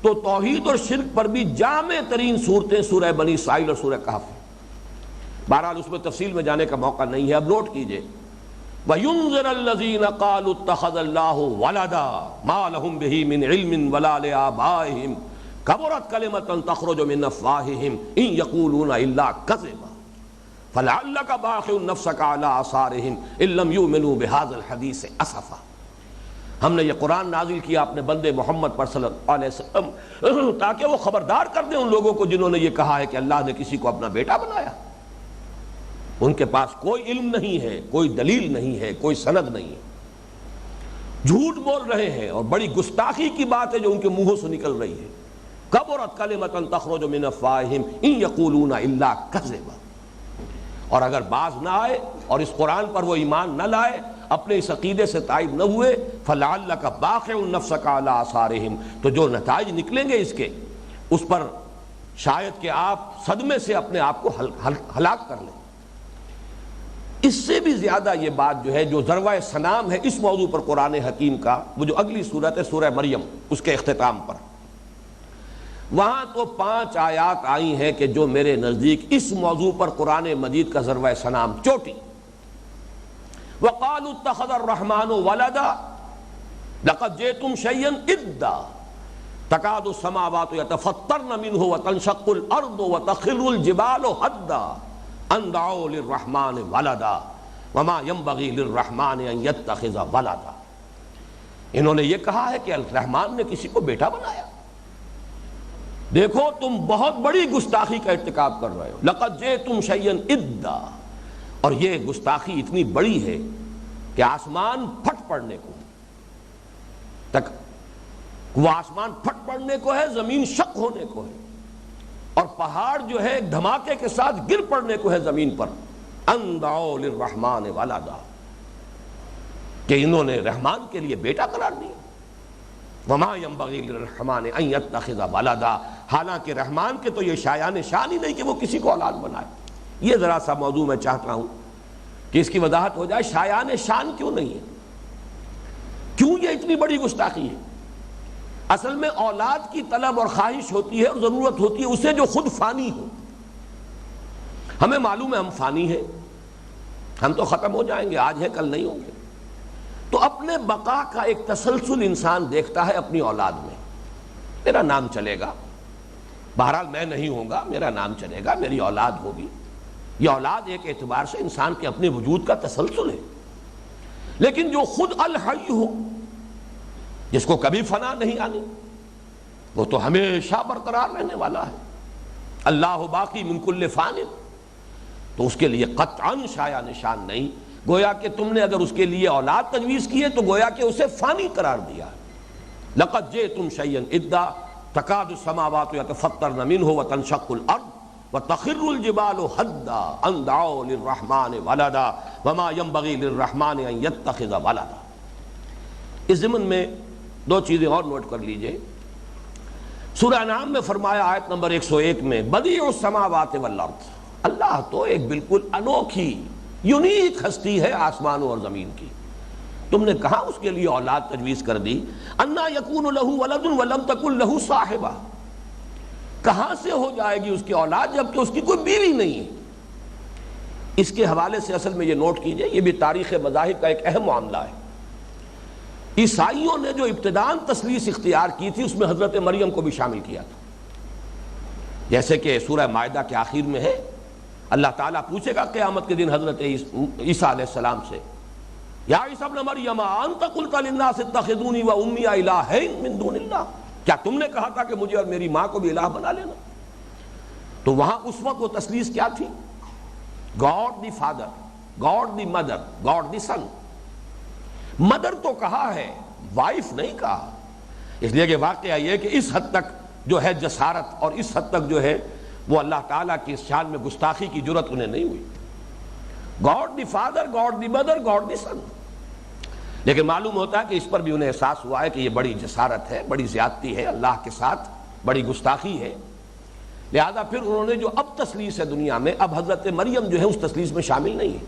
تو توحید اور شرک پر بھی جامع ترین صورتیں سورہ بنی اسرائیل اور سورہ کہف ہیں. بہرحال اس میں تفصیل میں جانے کا موقع نہیں ہے، اب نوٹ کیجئے وَيُنذِرَ الَّذِينَ قَالُوا اتَّخَذَ اللَّهُ وَلَدًا مَا لَهُم بِهِ مِنْ عِلْمٍ وَلَا لِآبَائِهِمْ كَبُرَتْ كَلِمَةً تَخْرُجُ مِنْ أَفْوَاهِهِمْ إِنْ يَقُولُونَ إِلَّا كَذِبًا فَلَعَلَّكَ بَاخِعٌ نَفْسَكَ عَلَىٰ آثَارِهِمْ إِن لَّمْ يُؤْمِنُوا بِهَٰذَا الْحَدِيثِ أَسَفًا۔ ہم نے یہ قرآن نازل کیا اپنے بندے محمد پر صلی اللہ علیہ وسلم تاکہ وہ خبردار کر دیں ان لوگوں کو جنہوں نے یہ کہا ہے کہ اللہ نے کسی کو اپنا بیٹا بنایا۔ ان کے پاس کوئی علم نہیں ہے، کوئی دلیل نہیں ہے، کوئی سند نہیں ہے، جھوٹ بول رہے ہیں، اور بڑی گستاخی کی بات ہے جو ان کے منہوں سے نکل رہی ہے۔ کبرت کلمۃ تخرج من افواہہم ان یقولون الا کذبا۔ اور اگر باز نہ آئے اور اس قرآن پر وہ ایمان نہ لائے، اپنے اس عقیدے سے تائب نہ ہوئے، فلعلک باخع نفسک علی آثارہم، تو جو نتائج نکلیں گے اس کے، اس پر شاید کہ آپ صدمے سے اپنے آپ کو ہلاک کر لیں۔ اس سے بھی زیادہ یہ بات جو ہے، جو ذروہ سنام ہے اس موضوع پر قرآن حکیم کا، وہ جو اگلی صورت ہے سورہ مریم، اس کے اختتام پر وہاں تو 5 آیات آئی ہیں کہ جو میرے نزدیک اس موضوع پر قرآن مجید کا ذروہ سنام چوٹی۔ وَقَالُوا اتَّخَذَ الرَّحْمَنُ وَلَدًا لَقَدْ جِئْتُمْ شَيْئًا إِدًّا تَكَادُ السَّمَاوَاتُ يَتَفَطَّرْنَ مِنْهُ وَتَنشَقُّ الْأَرْضُ وَتَخِرُّ الْجِبَالُ هَدًّا أَن دَعَوْا لِلرَّحْمَنِ وَلَدًا وَمَا يَنبَغِي لِلرَّحْمَنِ أَن يَتَّخِذَ وَلَدًا۔ انہوں نے یہ کہا ہے کہ الرحمن نے کسی کو بیٹا بنایا۔ دیکھو تم بہت بڑی گستاخی کا ارتکاب کر رہے ہو۔ لَقَدْ جِئْتُمْ شَيْئًا إِدًّا، اور یہ گستاخی اتنی بڑی ہے کہ آسمان پھٹ پڑنے کو تک، وہ آسمان پھٹ پڑنے کو ہے، زمین شق ہونے کو ہے، اور پہاڑ جو ہے ایک دھماکے کے ساتھ گر پڑنے کو ہے زمین پر۔ ان دعوا للرحمن ولدا، کہ انہوں نے رحمان کے لیے بیٹا قرار دیا۔ وما ينبغي للرحمن ان يتخذ ولدا، حالانکہ رحمان کے تو یہ شایان شان ہی نہیں کہ وہ کسی کو اولاد بنائے۔ یہ ذرا سا موضوع میں چاہتا ہوں کہ اس کی وضاحت ہو جائے، شایان شان کیوں نہیں ہے، کیوں یہ اتنی بڑی گستاخی ہے۔ اصل میں اولاد کی طلب اور خواہش ہوتی ہے اور ضرورت ہوتی ہے اسے جو خود فانی ہو۔ ہمیں معلوم ہے ہم فانی ہیں، ہم تو ختم ہو جائیں گے، آج ہے کل نہیں ہوں گے، تو اپنے بقا کا ایک تسلسل انسان دیکھتا ہے اپنی اولاد میں۔ میرا نام چلے گا، بہرحال میں نہیں ہوں گا، میرا نام چلے گا، میری اولاد ہوگی۔ یہ اولاد ایک اعتبار سے انسان کے اپنے وجود کا تسلسل ہے، لیکن جو خود الحی ہو، جس کو کبھی فنا نہیں آنی، وہ تو ہمیشہ برقرار رہنے والا ہے۔ اللہ باقی من کل فان، تو اس کے لیے قطعاً شایان نشان نہیں۔ گویا کہ تم نے اگر اس کے لیے اولاد تجویز کی ہے تو گویا کہ اسے فانی قرار دیا ہے۔ لقد جئتم شیئا ادا تکاد السماوات یتفطرن منہ وتنشق الارض وتخر الجبال حدا ان دعوا للرحمن ولدا وما ينبغي للرحمن ان يتخذ ولدا۔ اس ضمن میں 2 چیزیں اور نوٹ کر لیجئے۔ سورہ انعام میں فرمایا آیت نمبر 101 میں بدیع السماوات والارض، اللہ تو ایک بالکل انوکھی یونیک ہستی ہے آسمانوں اور زمین کی، تم نے کہاں اس کے لیے اولاد تجویز کر دی؟ انا یکون لہ ولد ولم تکن لہ صاحبہ، کہاں سے ہو جائے گی اس کی اولاد جبکہ اس کی کوئی بیوی نہیں ہے۔ اس کے حوالے سے اصل میں یہ نوٹ کیجئے، یہ بھی تاریخ مذاہب کا ایک اہم معاملہ ہے۔ عیسائیوں نے جو ابتداً تثلیث اختیار کی تھی اس میں حضرت مریم کو بھی شامل کیا تھا، جیسے کہ سورہ مائدہ کے آخر میں ہے، اللہ تعالیٰ پوچھے گا قیامت کے دن حضرت عیسیٰ علیہ السلام سے، یا عیسیٰ ابن مریم انت قلت للناس اتخذونی و امی الہین من دون اللہ، کیا تم نے کہا تھا کہ مجھے اور میری ماں کو بھی الہ بنا لینا؟ تو وہاں اس وقت وہ تثلیث کیا تھی؟ God the father, God the mother, God the son. Mother تو کہا ہے، وائف نہیں کہا، اس لیے کہ واقعہ یہ کہ اس حد تک جو ہے جسارت اور اس حد تک جو ہے وہ اللہ تعالیٰ کی شان میں گستاخی کی جرت انہیں نہیں ہوئی۔ God the father, God the mother, God the son. لیکن معلوم ہوتا ہے کہ اس پر بھی انہیں احساس ہوا ہے کہ یہ بڑی جسارت ہے، بڑی زیادتی ہے اللہ کے ساتھ، بڑی گستاخی ہے، لہذا پھر انہوں نے جو اب تثلیث ہے دنیا میں، اب حضرت مریم جو ہے اس تثلیث میں شامل نہیں ہے،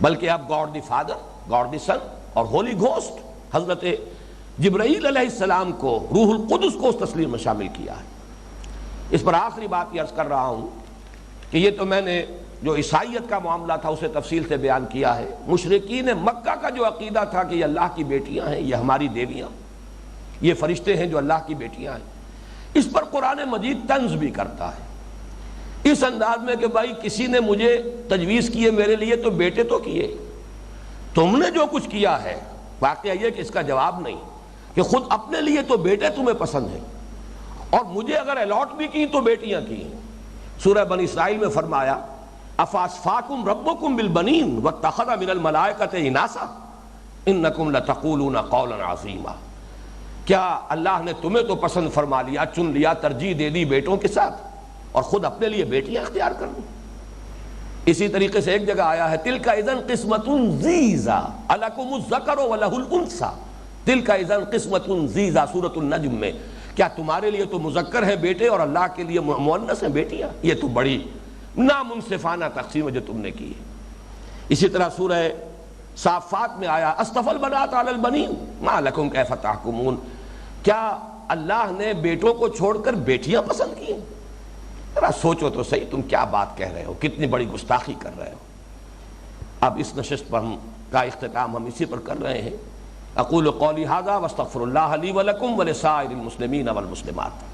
بلکہ اب God the father, God the سن اور ہولی گھوسٹ، حضرت جبرائیل علیہ السلام کو، روح القدس کو اس تثلیث میں شامل کیا ہے۔ اس پر آخری بات یہ عرض کر رہا ہوں کہ یہ تو میں نے جو عیسائیت کا معاملہ تھا اسے تفصیل سے بیان کیا ہے۔ مشرکین مکہ کا جو عقیدہ تھا کہ یہ اللہ کی بیٹیاں ہیں، یہ ہماری دیویاں، یہ فرشتے ہیں جو اللہ کی بیٹیاں ہیں، اس پر قرآن مجید طنز بھی کرتا ہے اس انداز میں کہ بھائی کسی نے مجھے تجویز کیے میرے لیے تو بیٹے تو کیے، تم نے جو کچھ کیا ہے واقعہ یہ کہ اس کا جواب نہیں، کہ خود اپنے لیے تو بیٹے تمہیں پسند ہیں اور مجھے اگر الاٹ بھی کی تو بیٹیاں کی ہیں۔ سورہ بنی اسرائیل میں فرمایا افاصفاکم ربکم بالبنین واتخذ من الملائکۃ اناسا انکم لتقولون قولا عظیما، کیا اللہ نے تمہیں تو پسند فرما لیا، چن لیا، ترجیح دے دی بیٹوں کے ساتھ اور خود اپنے لیے بیٹیاں اختیار کر لی؟ اسی طریقے سے ایک جگہ آیا ہے تلک اذن قسمۃ ضیزی الکم الذکر ولہ الانثی، تلک اذن قسمۃ ضیزی سورۃ النجم میں، کیا تمہارے لیے تو مذکر ہیں بیٹے اور اللہ کے لیے مؤنث ہیں بیٹیاں؟ یہ تو بڑی نامنصفانہ تقسیم ہے جو تم نے کی ہے۔ اسی طرح سورہ صافات میں آیا اصطفى البنات علی البنین ما لکم کیف تحکمون، کیا اللہ نے بیٹوں کو چھوڑ کر بیٹیاں پسند کی ہیں؟ ذرا سوچو تو صحیح، تم کیا بات کہہ رہے ہو، کتنی بڑی گستاخی کر رہے ہو۔ اب اس نشست پر کا اختتام ہم اسی پر کر رہے ہیں۔ اقول قولی ھذا واستغفر اللہ لی ولکم ولسائر المسلمین والمسلمات۔